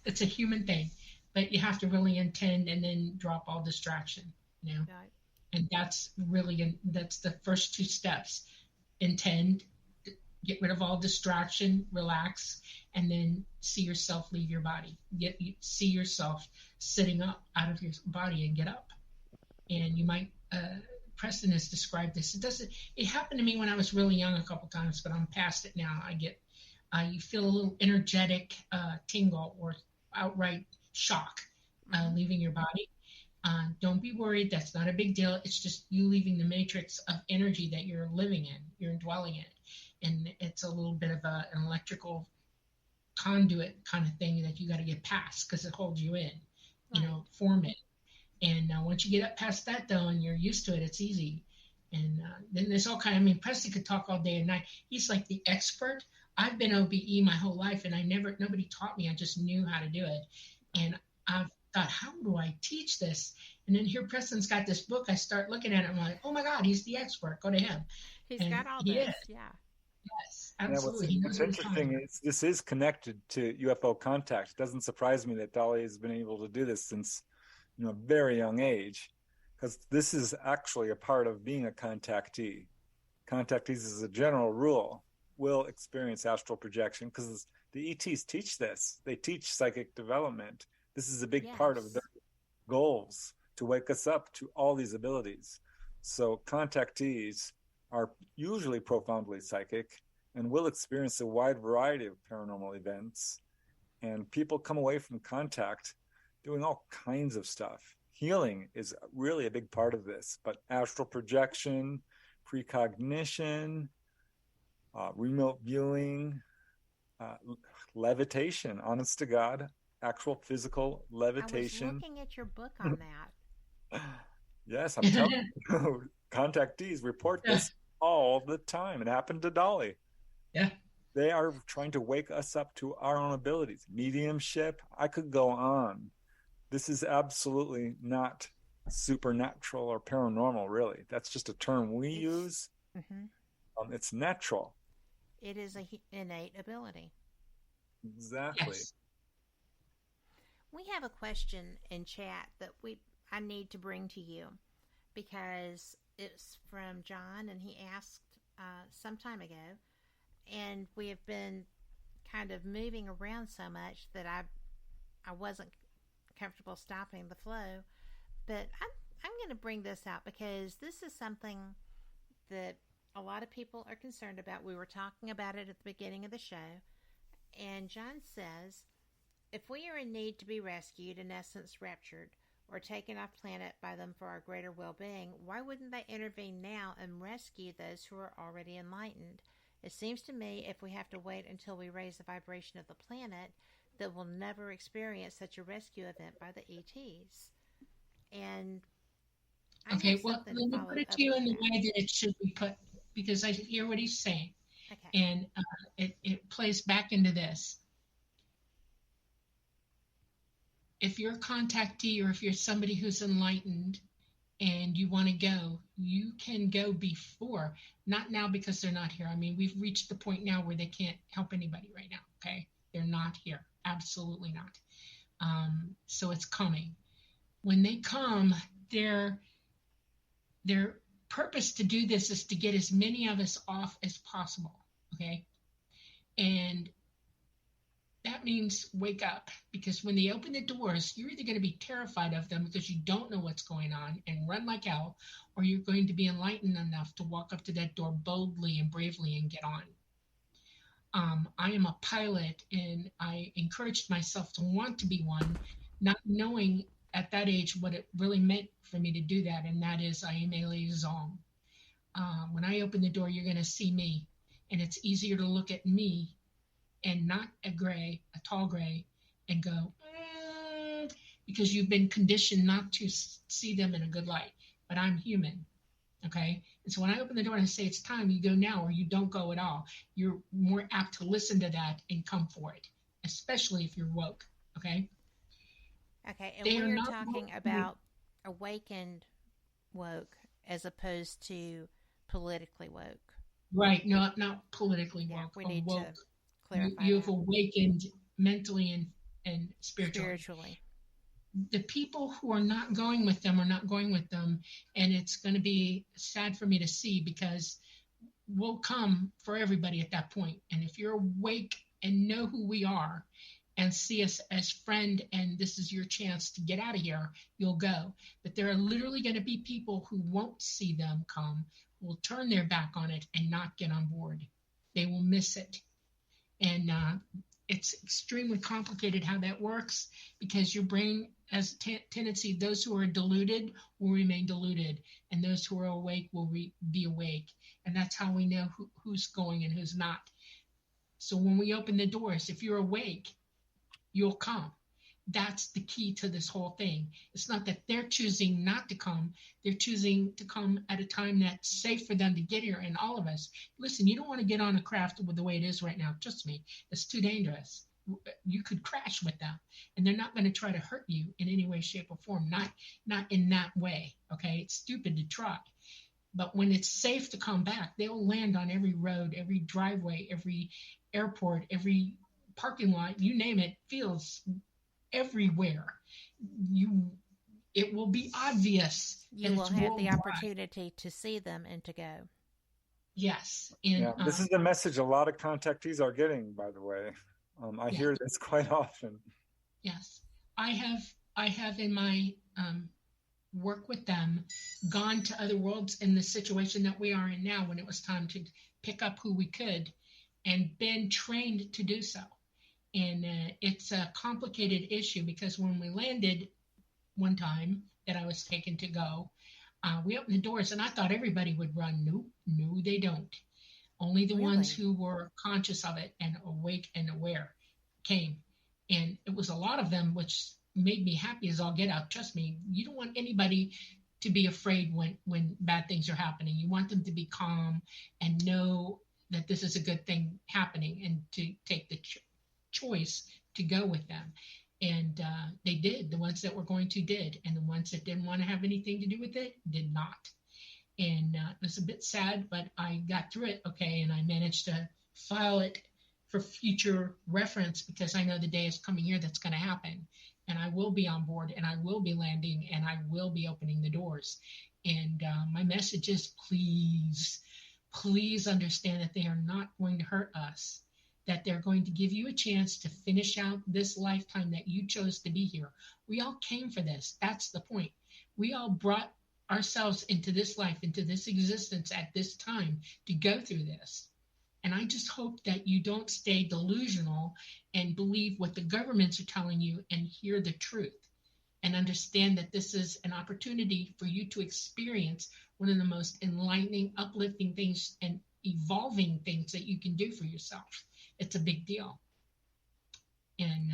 It's a human thing. But you have to really intend and then drop all distraction, Right. And that's the first two steps. Intend, get rid of all distraction, relax, and then see yourself leave your body. See yourself sitting up out of your body and get up. And you might, Preston has described this. It happened to me when I was really young a couple times, but I'm past it now. You feel a little energetic tingle or outright shock leaving your body. Don't be worried. That's not a big deal. It's just you leaving the matrix of energy that you're living in, you're dwelling in. And it's a little bit of an electrical conduit kind of thing that you got to get past because it holds you in, form it. And once you get up past that, though, and you're used to it, it's easy. And then there's all kind of, Preston could talk all day and night. He's like the expert. I've been OBE my whole life, and nobody taught me. I just knew how to do it. And I've thought, how do I teach this? And then here Preston's got this book. I start looking at it. I'm like, oh, my God, he's the expert. Go to him. He's got all this, yeah. Yes, absolutely. What's interesting is this is connected to UFO contact. It doesn't surprise me that Dolly has been able to do this since a very young age, because this is actually a part of being a contactee. Contactees, as a general rule, will experience astral projection because the ETs teach this. They teach psychic development. This is a big part of their goals, to wake us up to all these abilities. So contactees are usually profoundly psychic and will experience a wide variety of paranormal events. And people come away from contact doing all kinds of stuff. healing is really a big part of this. But astral projection, precognition, remote viewing, levitation, honest to God, actual physical levitation. I was looking at your book on that. Yes, I'm telling you, contactees report this all the time. It happened to Dolly. Yeah. They are trying to wake us up to our own abilities. Mediumship, I could go on. This is absolutely not supernatural or paranormal, really. That's just a term we use. Mm-hmm. It's natural. It is an innate ability. Exactly. Yes. We have a question in chat that I need to bring to you because it's from John, and he asked some time ago, and we have been kind of moving around so much that I wasn't comfortable stopping the flow, but I'm going to bring this out because this is something that a lot of people are concerned about. We were talking about it at the beginning of the show, and John says, if we are in need to be rescued, in essence raptured, or taken off planet by them for our greater well-being, why wouldn't they intervene now and rescue those who are already enlightened? It seems to me if we have to wait until we raise the vibration of the planet, that we'll never experience such a rescue event by the ETs. And okay, well, let me put it to you in the way that it should be put, because I hear what he's saying. Okay. And it plays back into this. If you're a contactee or if you're somebody who's enlightened and you want to go, you can go before. Not now because they're not here. I mean, we've reached the point now where they can't help anybody right now, okay? They're not here. Absolutely not. So it's coming. When they come, their purpose to do this is to get as many of us off as possible, okay? And that means wake up, because when they open the doors, you're either going to be terrified of them because you don't know what's going on and run like hell, or you're going to be enlightened enough to walk up to that door boldly and bravely and get on. I am a pilot, and I encouraged myself to want to be one, not knowing at that age what it really meant for me to do that, and that is I am a liaison. When I open the door, you're going to see me, and it's easier to look at me and not a tall gray, and go, because you've been conditioned not to see them in a good light. But I'm human, okay? And so when I open the door and I say it's time, you go now, or you don't go at all. You're more apt to listen to that and come for it, especially if you're woke, okay? Okay, and we're talking about awakened woke as opposed to politically woke. Right, not politically woke. Yeah, we need woke. to clarify You've awakened mentally and spiritually. The people who are not going with them are not going with them, and it's going to be sad for me to see, because we'll come for everybody at that point. And if you're awake and know who we are and see us as friend, and this is your chance to get out of here, you'll go. But there are literally going to be people who won't see them come, who will turn their back on it and not get on board. They will miss it. And it's extremely complicated how that works, because your brain has a tendency, those who are deluded will remain deluded, and those who are awake will be awake. And that's how we know who's going and who's not. So when we open the doors, if you're awake, you'll come. That's the key to this whole thing. It's not that they're choosing not to come. They're choosing to come at a time that's safe for them to get here. And all of us, listen, you don't want to get on a craft with the way it is right now. Trust me, it's too dangerous. You could crash with them, and they're not going to try to hurt you in any way, shape, or form. Not in that way, okay? It's stupid to try. But when it's safe to come back, they'll land on every road, every driveway, every airport, every parking lot, you name it, fields, everywhere. It will be obvious. You will have the opportunity to see them and to go. Yes. This is the message a lot of contactees are getting, by the way. I hear this quite often. Yes. I have in my work with them gone to other worlds in the situation that we are in now, when it was time to pick up who we could, and been trained to do so. And it's a complicated issue, because when we landed one time, that I was taken to go. We opened the doors, and I thought everybody would run. No, they don't. Only the ones who were conscious of it and awake and aware came. And it was a lot of them, which made me happy as all get out. Trust me, you don't want anybody to be afraid when bad things are happening. You want them to be calm and know that this is a good thing happening, and to take the choice to go with them. And they did. The ones that were going to did, and the ones that didn't want to have anything to do with it did not. And it was a bit sad, but I got through it okay, and I managed to file it for future reference, because I know the day is coming here that's going to happen. And I will be on board, and I will be landing, and I will be opening the doors. And my message is, please understand that they are not going to hurt us, that they're going to give you a chance to finish out this lifetime that you chose to be here. We all came for this. That's the point. We all brought ourselves into this life, into this existence at this time to go through this. And I just hope that you don't stay delusional and believe what the governments are telling you, and hear the truth and understand that this is an opportunity for you to experience one of the most enlightening, uplifting things and evolving things that you can do for yourself. It's a big deal. And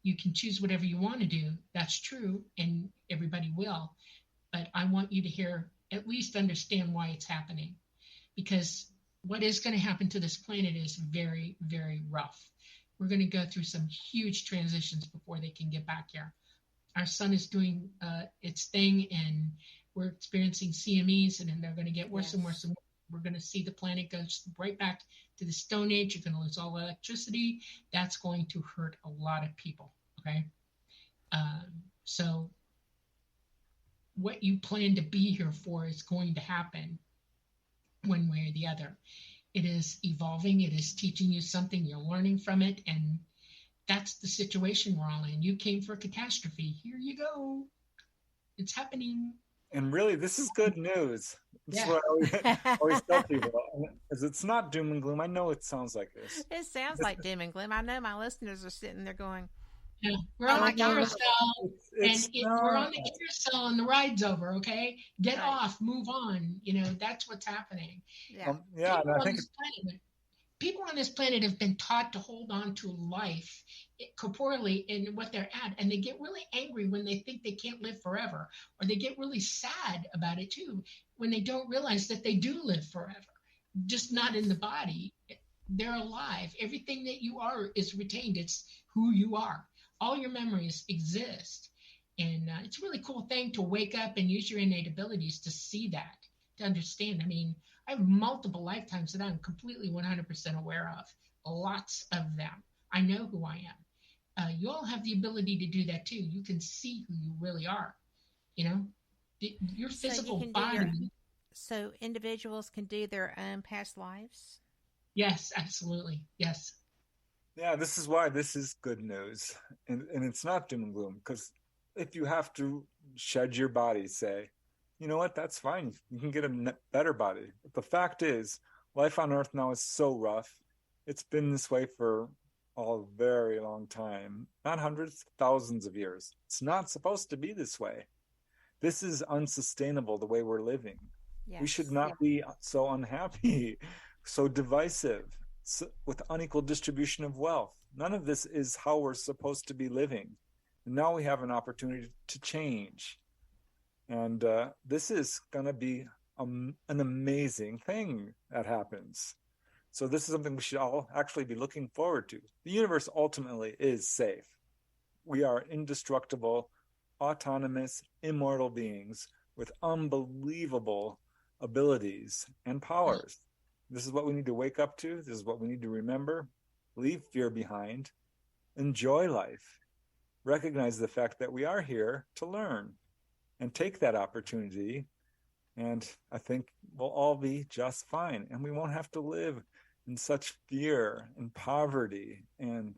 you can choose whatever you want to do. That's true, and everybody will. But I want you to at least understand why it's happening. Because what is going to happen to this planet is very, very rough. We're going to go through some huge transitions before they can get back here. Our sun is doing its thing, and we're experiencing CMEs, and then they're going to get worse and worse and worse. We're going to see the planet go right back to the Stone Age. You're going to lose all electricity. That's going to hurt a lot of people, okay? So what you plan to be here for is going to happen one way or the other. It is evolving. It is teaching you something. You're learning from it. And that's the situation we're all in. You came for a catastrophe. Here you go. It's happening. And really, this is good news. This is what I always tell people. Because it's not doom and gloom. I know it sounds like this. It sounds like doom and gloom. I know my listeners are sitting there going, yeah, we're on the carousel, we're on the carousel, and the ride's over. Okay, get off, move on. That's what's happening. Yeah, and I think people on this planet have been taught to hold on to life corporeally in what they're at, and they get really angry when they think they can't live forever, or they get really sad about it too when they don't realize that they do live forever, just not in the body. They're alive. Everything that you are is retained. It's who you are. All your memories exist. And it's a really cool thing to wake up and use your innate abilities to see that, to understand. I mean, I have multiple lifetimes that I'm completely 100% aware of, lots of them. I know who I am. You all have the ability to do that too. You can see who you really are. Your physical body. So individuals can do their own past lives? Yes, absolutely. Yes. Yeah, this is why this is good news. And it's not doom and gloom, because if you have to shed your body, say, you know what, that's fine. You can get a better body. But the fact is, life on Earth now is so rough. It's been this way for a very long time, not hundreds, thousands of years. It's not supposed to be this way. This is unsustainable, the way we're living. Yes. We should not be so unhappy, so divisive, with unequal distribution of wealth. None of this is how we're supposed to be living. And now we have an opportunity to change. And this is going to be an amazing thing that happens. So this is something we should all actually be looking forward to. The universe ultimately is safe. We are indestructible, autonomous, immortal beings with unbelievable abilities and powers. This is what we need to wake up to. This is what we need to remember. Leave fear behind. Enjoy life. Recognize the fact that we are here to learn, and take that opportunity. And I think we'll all be just fine. And we won't have to live in such fear and poverty and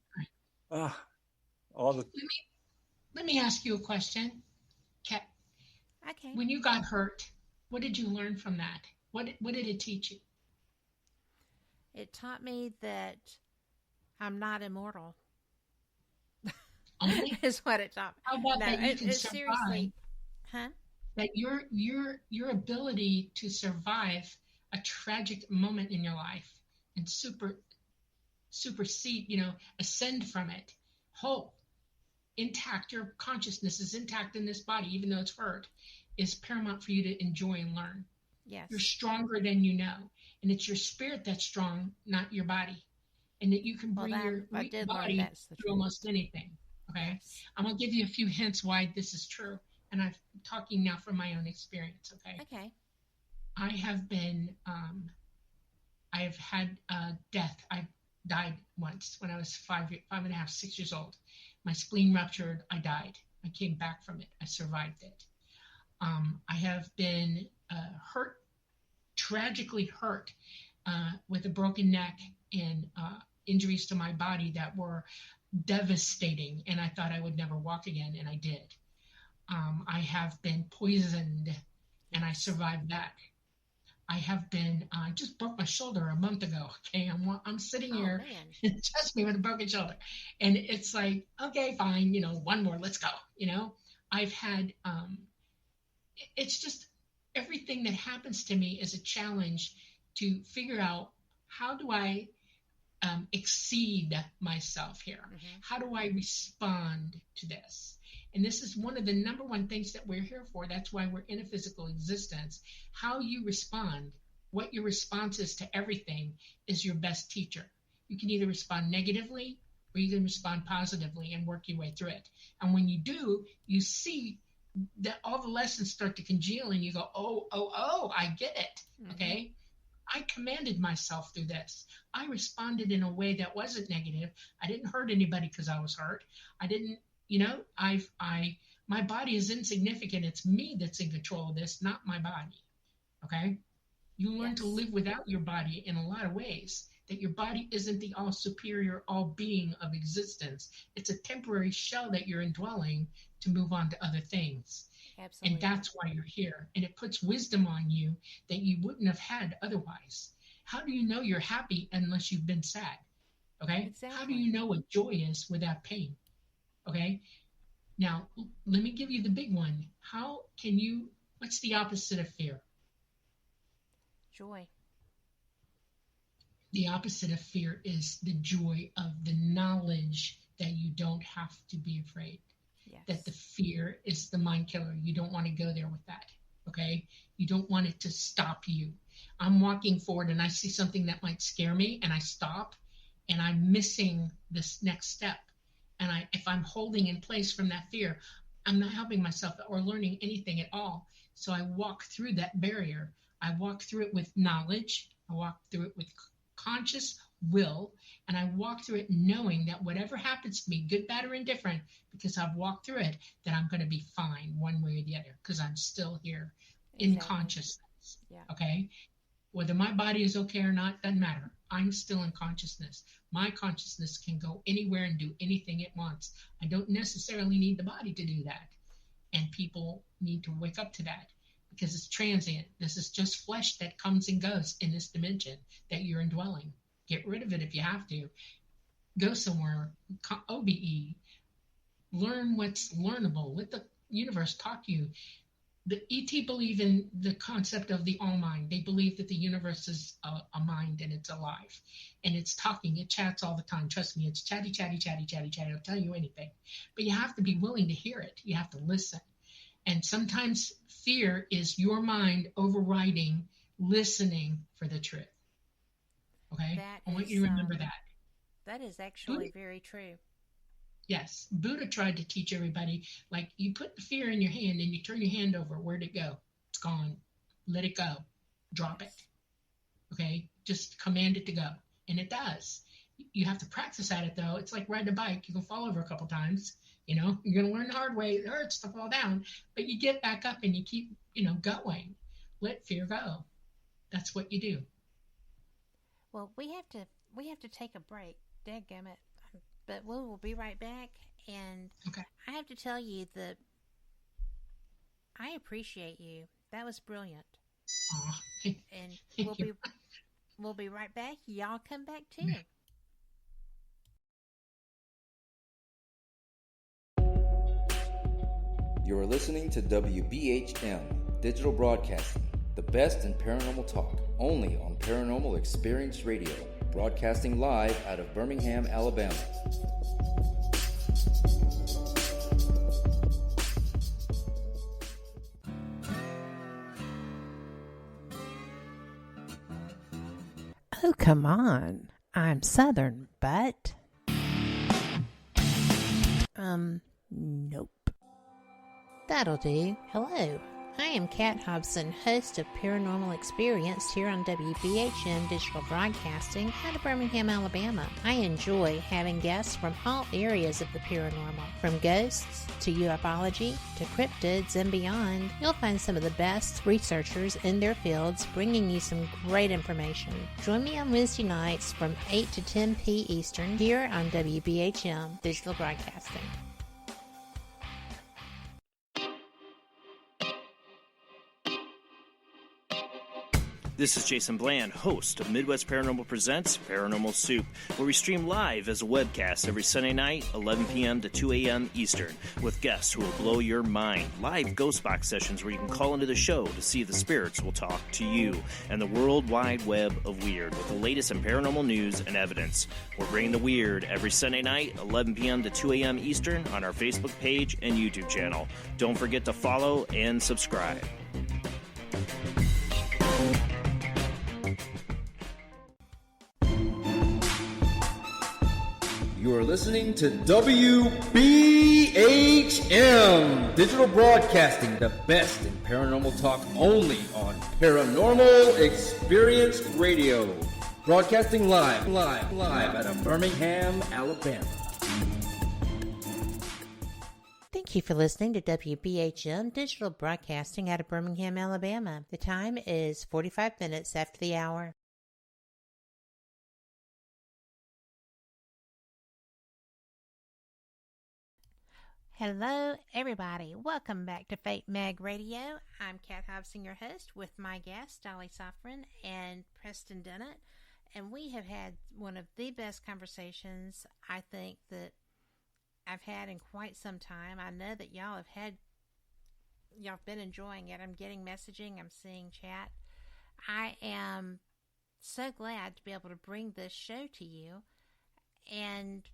all the... Let me ask you a question, Kat. Okay. When you got hurt, what did you learn from that? What did it teach you? It taught me that I'm not immortal. Is what it taught me. How about that you can survive? Seriously. Huh? That your ability to survive a tragic moment in your life and supersede, ascend from it, whole, intact, your consciousness is intact in this body, even though it's hurt, is paramount for you to enjoy and learn. Yes. You're stronger than you know. And it's your spirit that's strong, not your body. And that you can bring your weak body through almost anything. Okay? Yes. I'm going to give you a few hints why this is true. And I'm talking now from my own experience. Okay? Okay. I have been, I have had death. I died once when I was 5.5, 6 years old. My spleen ruptured. I died. I came back from it. I survived it. I have been hurt, tragically hurt, with a broken neck and injuries to my body that were devastating. And I thought I would never walk again, and I did. I have been poisoned, and I survived that. I have been, I just broke my shoulder a month ago. Okay, I'm sitting here, trust me, with a broken shoulder. And it's like, okay, fine, one more, let's go. I've had, it's just everything that happens to me is a challenge to figure out, how do I exceed myself here? Mm-hmm. How do I respond to this? And this is one of the number one things that we're here for. That's why we're in a physical existence. How you respond, what your response is to everything, is your best teacher. You can either respond negatively or you can respond positively and work your way through it. And when you do, you see that all the lessons start to congeal and you go, oh, I get it. Mm-hmm. Okay. I commanded myself through this. I responded in a way that wasn't negative. I didn't hurt anybody because I was hurt. I didn't, my body is insignificant. It's me that's in control of this, not my body. Okay. You learn to live without your body in a lot of ways, that your body isn't the all superior, all being of existence. It's a temporary shell that you're indwelling to move on to other things. Absolutely. And that's why you're here. And it puts wisdom on you that you wouldn't have had otherwise. How do you know you're happy unless you've been sad? Okay. Exactly. How do you know what joy is without pain? Okay. Now, let me give you the big one. What's the opposite of fear? Joy. The opposite of fear is the joy of the knowledge that you don't have to be afraid. Yes. That the fear is the mind killer. You don't want to go there with that. Okay. You don't want it to stop you. I'm walking forward and I see something that might scare me and I stop and I'm missing this next step. And if I'm holding in place from that fear, I'm not helping myself or learning anything at all. So I walk through that barrier. I walk through it with knowledge. I walk through it with conscious will. And I walk through it knowing that whatever happens to me, good, bad, or indifferent, because I've walked through it, that I'm going to be fine one way or the other, because I'm still here in consciousness. Yeah. Okay. Whether my body is okay or not, doesn't matter. I'm still in consciousness. My consciousness can go anywhere and do anything it wants. I don't necessarily need the body to do that. And people need to wake up to that because it's transient. This is just flesh that comes and goes in this dimension that you're indwelling. Get rid of it if you have to. Go somewhere, OBE, learn what's learnable. Let the universe talk to you. The ET believe in the concept of the all mind. They believe that the universe is a mind and it's alive. And it's talking, it chats all the time. Trust me, it's chatty, chatty, chatty, chatty, chatty. It'll tell you anything. But you have to be willing to hear it. You have to listen. And sometimes fear is your mind overriding, listening for the truth. Okay? I want you to remember that. That is actually very true. Yes. Buddha tried to teach everybody, like, you put the fear in your hand and you turn your hand over. Where'd it go? It's gone. Let it go. Drop it. Okay? Just command it to go. And it does. You have to practice at it, though. It's like riding a bike. You can fall over a couple times. You're going to learn the hard way. It hurts to fall down. But you get back up and you keep, going. Let fear go. That's what you do. Well, we have to take a break. Dadgummit. But we will be right back, and okay. I have to tell you that I appreciate you. That was brilliant. And we'll be right back. Y'all come back too. You are listening to WBHM, Digital Broadcasting, the best in paranormal talk, only on Paranormal Experience Radio, broadcasting live out of Birmingham, Alabama. Oh, come on. I'm Southern, but... Nope. That'll do. Hello. I am Kat Hobson, host of Paranormal Experience here on WBHM Digital Broadcasting out of Birmingham, Alabama. I enjoy having guests from all areas of the paranormal, from ghosts to ufology to cryptids and beyond. You'll find some of the best researchers in their fields bringing you some great information. Join me on Wednesday nights from 8 to 10 p. Eastern here on WBHM Digital Broadcasting. This is Jason Bland, host of Midwest Paranormal Presents Paranormal Soup, where we stream live as a webcast every Sunday night, 11 p.m. to 2 a.m. Eastern, with guests who will blow your mind. Live ghost box sessions where you can call into the show to see if the spirits will talk to you, and the world wide web of weird with the latest in paranormal news and evidence. We're bringing the weird every Sunday night, 11 p.m. to 2 a.m. Eastern on our Facebook page and YouTube channel. Don't forget to follow and subscribe. You are listening to WBHM, Digital Broadcasting, the best in paranormal talk, only on Paranormal Experience Radio. Broadcasting live out of Birmingham, Alabama. Thank you for listening to WBHM Digital Broadcasting out of Birmingham, Alabama. The time is 45 minutes after the hour. Hello, everybody. Welcome back to Fate Mag Radio. I'm Kat Hobson, your host, with my guests, Dolly Safran and Preston Dennett. And we have had one of the best conversations, I think, that I've had in quite some time. I know that y'all have been enjoying it. I'm getting messaging. I'm seeing chat. I am so glad to be able to bring this show to you. And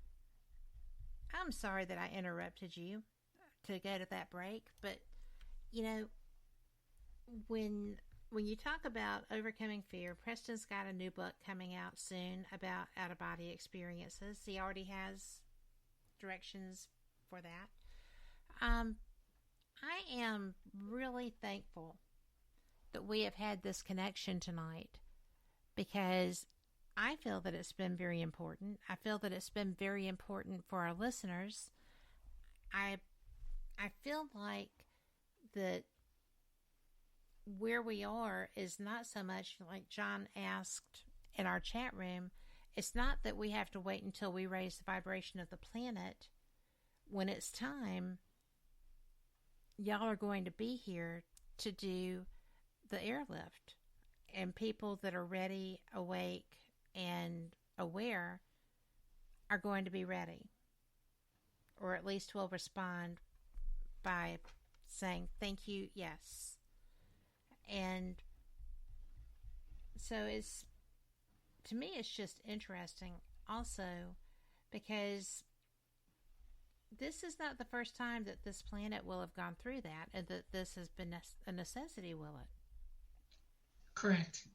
I'm sorry that I interrupted you to go to that break, but, you know, when you talk about overcoming fear, Preston's got a new book coming out soon about out-of-body experiences. He already has directions for that. I am really thankful that we have had this connection tonight, because I feel that it's been very important. I feel that it's been very important for our listeners. I feel like that where we are is not so much like John asked in our chat room. It's not that we have to wait until we raise the vibration of the planet. When it's time, y'all are going to be here to do the airlift. And people that are ready, awake, and aware are going to be ready, or at least will respond by saying thank you, yes. And so to me it's just interesting also, because this is not the first time that this planet will have gone through that, and that this has been a necessity, will it? Correct.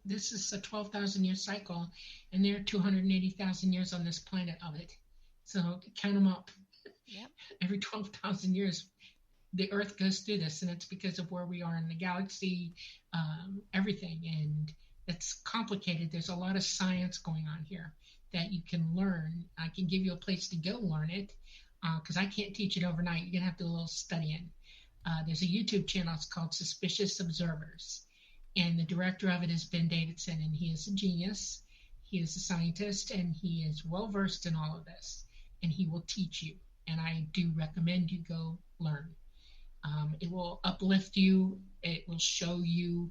This is a 12,000-year cycle, and there are 280,000 years on this planet of it. So count them up. Yep. Every 12,000 years, the Earth goes through this, and it's because of where we are in the galaxy, everything. And it's complicated. There's a lot of science going on here that you can learn. I can give you a place to go learn it, because I can't teach it overnight. You're going to have to do a little studying. There's a YouTube channel. It's called Suspicious Observers. And the director of it is Ben Davidson, and he is a genius. He is a scientist, and he is well-versed in all of this, and he will teach you. And I do recommend you go learn. It will uplift you. It will show you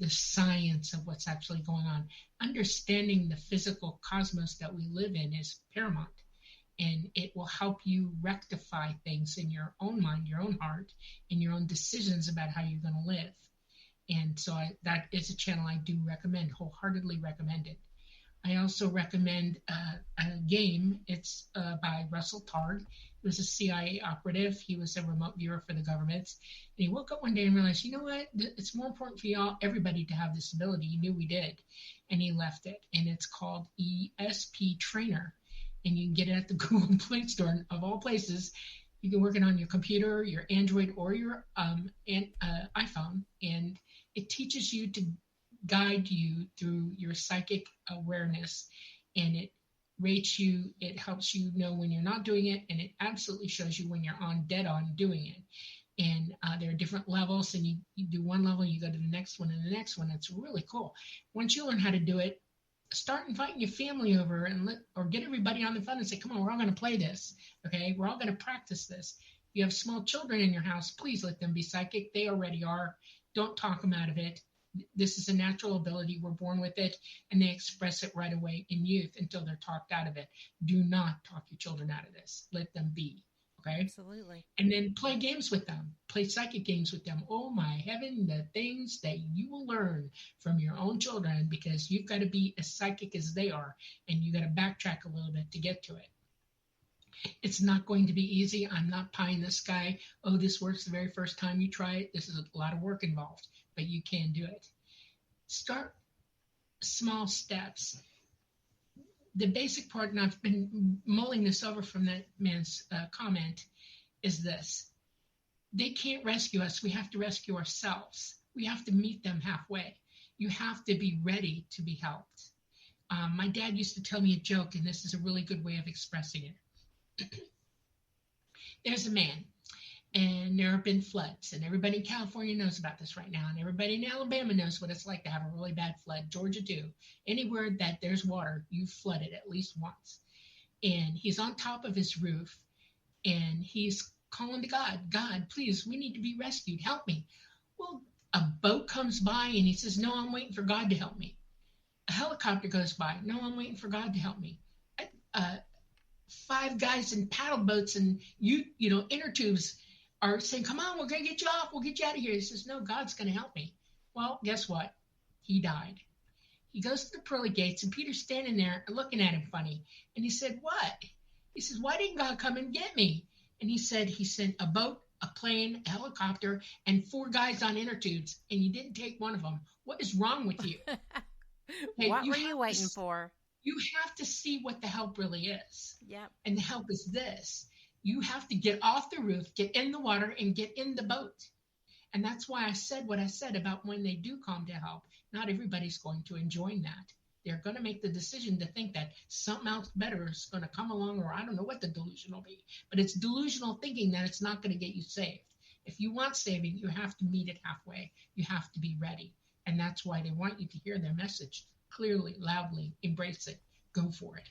the science of what's actually going on. Understanding the physical cosmos that we live in is paramount. and it will help you rectify things in your own mind, your own heart, and your own decisions about how you're going to live. And so that is a channel I do recommend, wholeheartedly recommend it. I also recommend a game. It's by Russell Targ. He was a CIA operative. He was a remote viewer for the government. And he woke up one day and realized, you know what? It's more important for everybody to have this ability. He knew we did. And he left it. And it's called ESP Trainer. And you can get it at the Google Play Store. Of all places, you can work it on your computer, your Android, or your iPhone. And it teaches you to guide you through your psychic awareness, and it rates you, it helps you know when you're not doing it, and it absolutely shows you when you're dead on doing it. And there are different levels, and you do one level, you go to the next one and the next one. It's really cool. Once you learn how to do it, start inviting your family over or get everybody on the phone and say, come on, we're all going to play this. Okay, we're all going to practice this. If you have small children in your house, please let them be psychic. They already are. Don't talk them out of it. This is a natural ability. We're born with it, and they express it right away in youth until they're talked out of it. Do not talk your children out of this. Let them be. Okay? Absolutely. And then play games with them. Play psychic games with them. Oh, my heaven, the things that you will learn from your own children, because you've got to be as psychic as they are, and you got to backtrack a little bit to get to it. It's not going to be easy. I'm not pie in the sky. Oh, this works the very first time you try it. This is a lot of work involved, but you can do it. Start small steps. The basic part, and I've been mulling this over from that man's comment, is this. They can't rescue us. We have to rescue ourselves. We have to meet them halfway. You have to be ready to be helped. My dad used to tell me a joke, and this is a really good way of expressing it. There's a man, and there have been floods, and everybody in California knows about this right now, and everybody in Alabama knows what it's like to have a really bad flood. Georgia too. Anywhere that there's water, you've flooded at least once. And he's on top of his roof, and he's calling to God, God, please, we need to be rescued. Help me. Well, a boat comes by, and he says, no, I'm waiting for God to help me. A helicopter goes by. No, I'm waiting for God to help me. 5 guys in paddle boats and inner tubes are saying, come on, we're going to get you off. We'll get you out of here. He says, no, God's going to help me. Well, guess what? He died. He goes to the pearly gates, and Peter's standing there looking at him funny. And he said, what? He says, why didn't God come and get me? And he said, he sent a boat, a plane, a helicopter, and 4 guys on inner tubes, and you didn't take one of them. What is wrong with you? What were you waiting for? You have to see what the help really is. Yep. And the help is this. You have to get off the roof, get in the water, and get in the boat. And that's why I said what I said about when they do come to help. Not everybody's going to enjoy that. They're going to make the decision to think that something else better is going to come along, or I don't know what the delusion will be. But it's delusional thinking that it's not going to get you saved. If you want saving, you have to meet it halfway. You have to be ready. And that's why they want you to hear their message clearly, loudly, embrace it, go for it.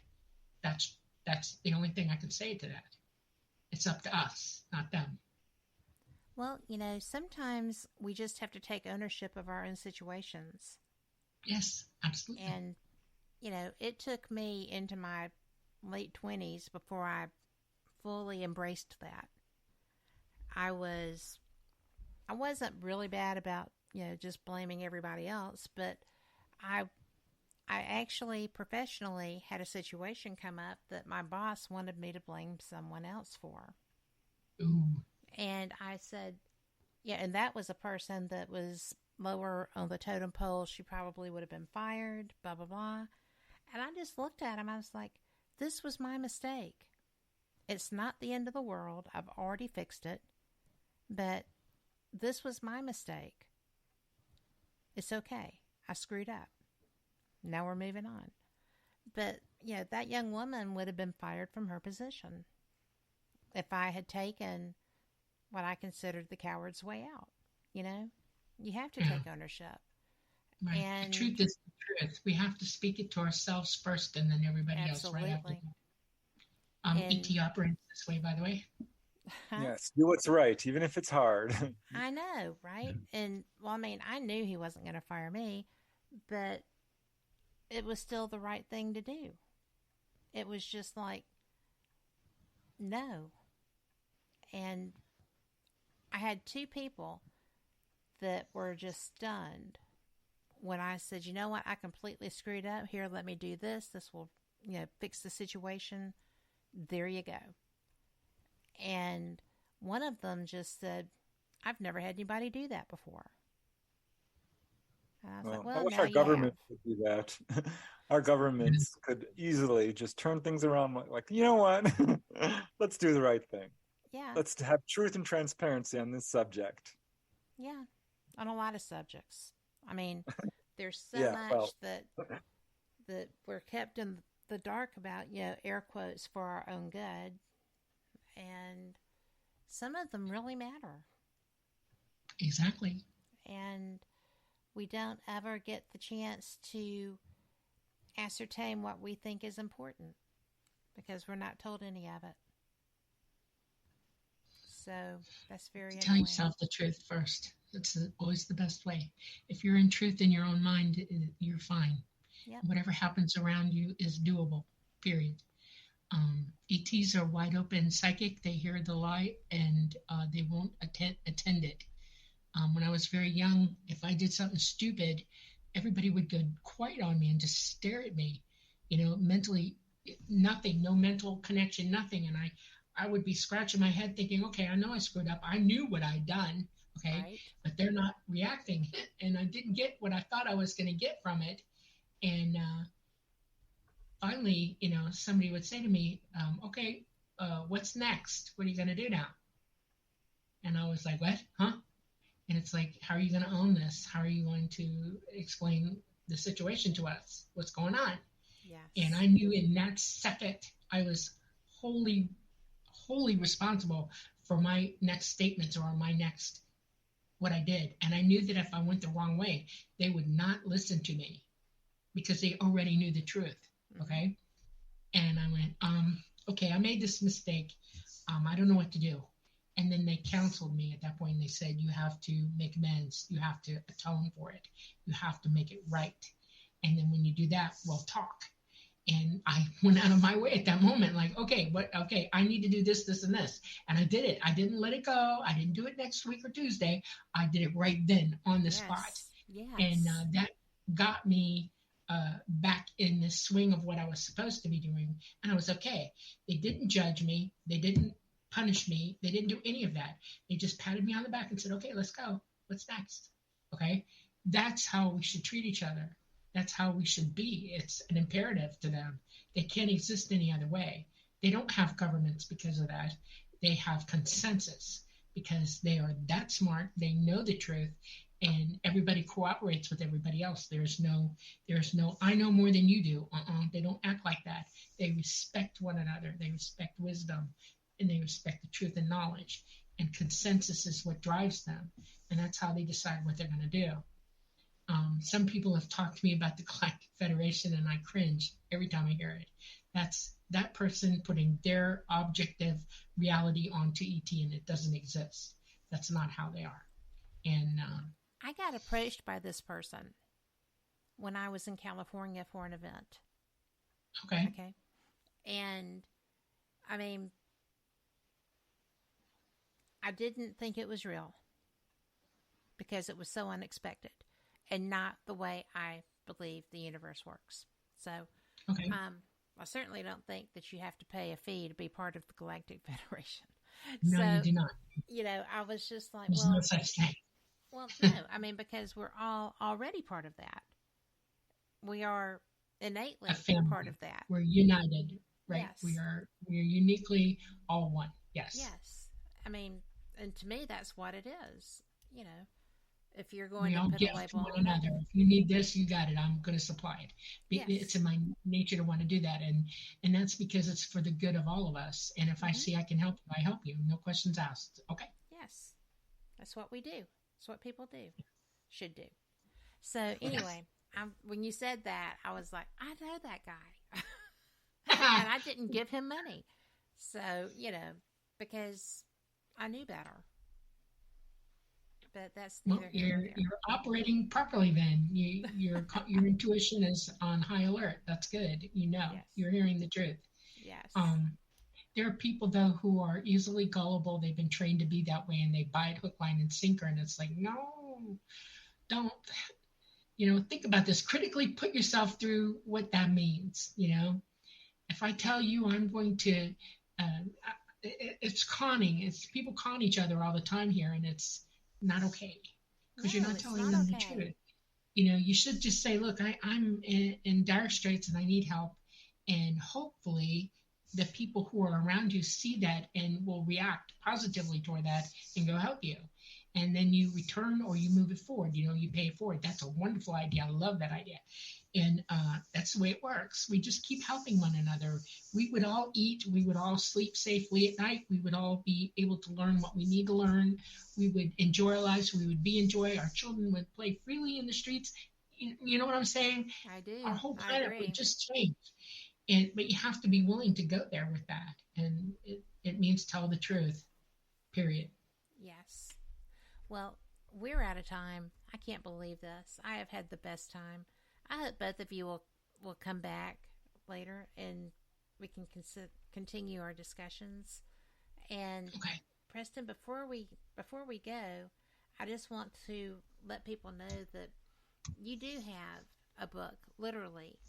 That's the only thing I can say to that. It's up to us, not them. Well, sometimes we just have to take ownership of our own situations. Yes, absolutely. And, it took me into my late 20s before I fully embraced that. I wasn't really bad about, just blaming everybody else, but I actually professionally had a situation come up that my boss wanted me to blame someone else for. Ooh. And I said, yeah, and that was a person that was lower on the totem pole. She probably would have been fired, blah, blah, blah. And I just looked at him. I was like, this was my mistake. It's not the end of the world. I've already fixed it. But this was my mistake. It's okay. I screwed up. Now we're moving on. But, that young woman would have been fired from her position if I had taken what I considered the coward's way out. You have to take ownership. Right. And the truth is the truth. We have to speak it to ourselves first, and then everybody absolutely. else right after that. ET operates this way, by the way. Yes, do what's right, even if it's hard. I know, right? And, I knew he wasn't going to fire me, but it was still the right thing to do. It was just like, No. And I had two people that were just stunned when I said, you know what, I completely screwed up. Here, let me do this. This will, fix the situation. There you go. And one of them just said, I've never had anybody do that before. And I was like, well, I wish now our you government have. could do that. Our governments could easily just turn things around like, you know what? Let's do the right thing. Yeah. Let's have truth and transparency on this subject. Yeah. On a lot of subjects. I mean, there's so much that we're kept in the dark about, air quotes, for our own good. And some of them really matter. Exactly. And we don't ever get the chance to ascertain what we think is important because we're not told any of it. So that's very Tell annoying. yourself the truth first. That's always the best way. If you're in truth in your own mind, you're fine. Yep. Whatever happens around you is doable, period. ETs are wide open psychic. They hear the light and they won't attend it. When I was very young, if I did something stupid, everybody would go quiet on me and just stare at me. Mentally, nothing, no mental connection, nothing. And I would be scratching my head thinking, okay, I know I screwed up. I knew what I'd done, okay? Right. But they're not reacting. And I didn't get what I thought I was going to get from it. And finally, somebody would say to me, okay, what's next? What are you going to do now? And I was like, what? Huh? And it's like, how are you going to own this? How are you going to explain the situation to us? What's going on? Yes. And I knew in that second, I was wholly responsible for my next statements or my next, what I did. And I knew that if I went the wrong way, they would not listen to me because they already knew the truth. Okay. And I went, okay, I made this mistake. I don't know what to do. And then they counseled me at that point and they said, you have to make amends. You have to atone for it. You have to make it right. And then when you do that, we'll talk. And I went out of my way at that moment, like, okay, I need to do this, this, and this. And I did it. I didn't let it go. I didn't do it next week or Tuesday. I did it right then on the spot. Yes. And that got me back in the swing of what I was supposed to be doing. And I was okay. They didn't judge me. They didn't punish me. They didn't do any of that. They just patted me on the back and said, okay, let's go. What's next? Okay. That's how we should treat each other. That's how we should be. It's an imperative to them. They can't exist any other way. They don't have governments because of that. They have consensus because they are that smart. They know the truth and everybody cooperates with everybody else. There's no, I know more than you do. They don't act like that. They respect one another. They respect wisdom and they respect the truth and knowledge. And consensus is what drives them. And that's how they decide what they're going to do. Some people have talked to me about the Galactic Federation, and I cringe every time I hear it. That's that person putting their objective reality onto ET, and it doesn't exist. That's not how they are. And I got approached by this person when I was in California for an event. Okay. And, I mean, I didn't think it was real because it was so unexpected. And not the way I believe the universe works. So, I certainly don't think that you have to pay a fee to be part of the Galactic Federation. No, so, you do not. I was just like, There's no such thing. Well, no, I mean, because we're all already part of that. We are innately part of that. We're united, right? Yes. We're uniquely all one. Yes. Yes. I mean, and to me, that's what it is. If you're going to put a label on one another. If you need this, you got it. I'm going to supply it. Yes. It's in my nature to want to do that. And that's because it's for the good of all of us. And if I see I can help you, I help you. No questions asked. Okay. Yes. That's what we do. That's what people do. Should do. So anyway, when you said that, I was like, I know that guy. And I didn't give him money. So, because I knew better. But that's neither here nor there. You're operating properly then. Your intuition is on high alert. That's good. Yes. You're hearing the truth. Yes. There are people, though, who are easily gullible. They've been trained to be that way, and they buy it hook, line, and sinker. And it's like, no, don't. Think about this. Critically put yourself through what that means. If I tell you I'm going to, it's conning. It's people con each other all the time here, and it's not okay because you're not telling them the truth. You should just say, look, I'm in dire straits and I need help. And hopefully the people who are around you see that and will react positively toward that and go help you. And then you return or you move it forward. You pay it forward. That's a wonderful idea. I love that idea. And that's the way it works. We just keep helping one another. We would all eat. We would all sleep safely at night. We would all be able to learn what we need to learn. We would enjoy our lives. We would be enjoy. Our children would play freely in the streets. You know what I'm saying? I do. Our whole planet would just change. But you have to be willing to go there with that. And it means tell the truth, period. Yes. Well, we're out of time. I can't believe this. I have had the best time. I hope both of you will come back later and we can continue our discussions. And okay. Preston, before we go, I just want to let people know that you do have a book, literally,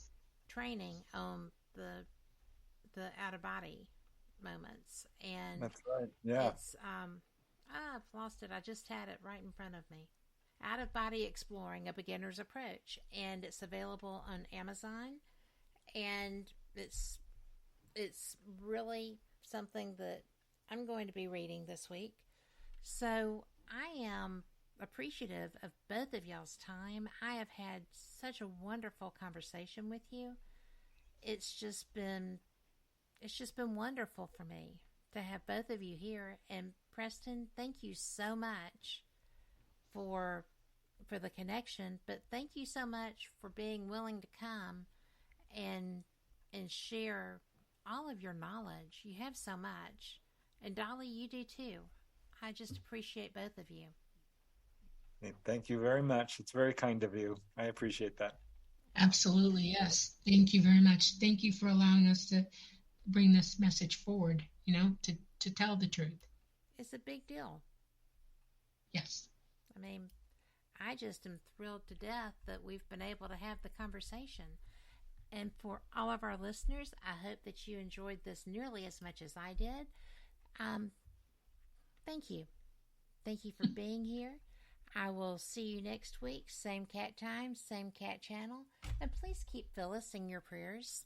training on the out of body moments. And that's right. Yeah. It's I've lost it. I just had it right in front of me. Out of Body Exploring, A Beginner's Approach. And it's available on Amazon. And it's really something that I'm going to be reading this week. So I am appreciative of both of y'all's time. I have had such a wonderful conversation with you. It's just been wonderful for me to have both of you here. And Preston, thank you so much for the connection, but thank you so much for being willing to come and share all of your knowledge. You have so much. And Dolly, you do too. I just appreciate both of you. Thank you very much. It's very kind of you. I appreciate that. Absolutely, yes. Thank you very much. Thank you for allowing us to bring this message forward, to tell the truth. It's a big deal. Yes. I mean, I just am thrilled to death that we've been able to have the conversation. And for all of our listeners, I hope that you enjoyed this nearly as much as I did. Thank you. Thank you for being here. I will see you next week. Same cat time, same cat channel. And please keep Phyllis in your prayers.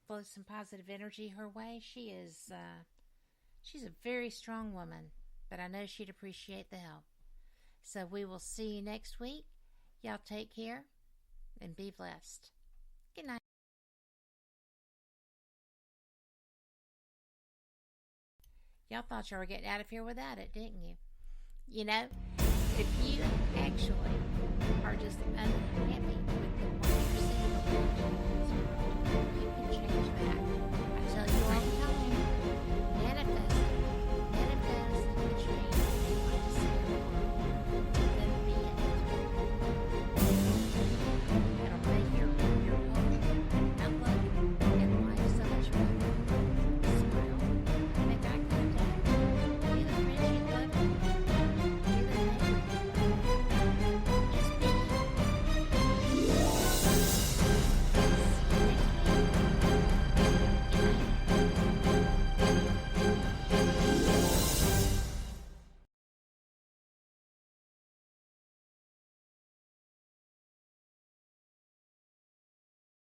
Flow some positive energy her way. She's a very strong woman, but I know she'd appreciate the help. So we will see you next week. Y'all take care and be blessed. Good night. Y'all thought y'all were getting out of here without it, didn't you? If you actually are just unhappy with what you're seeing,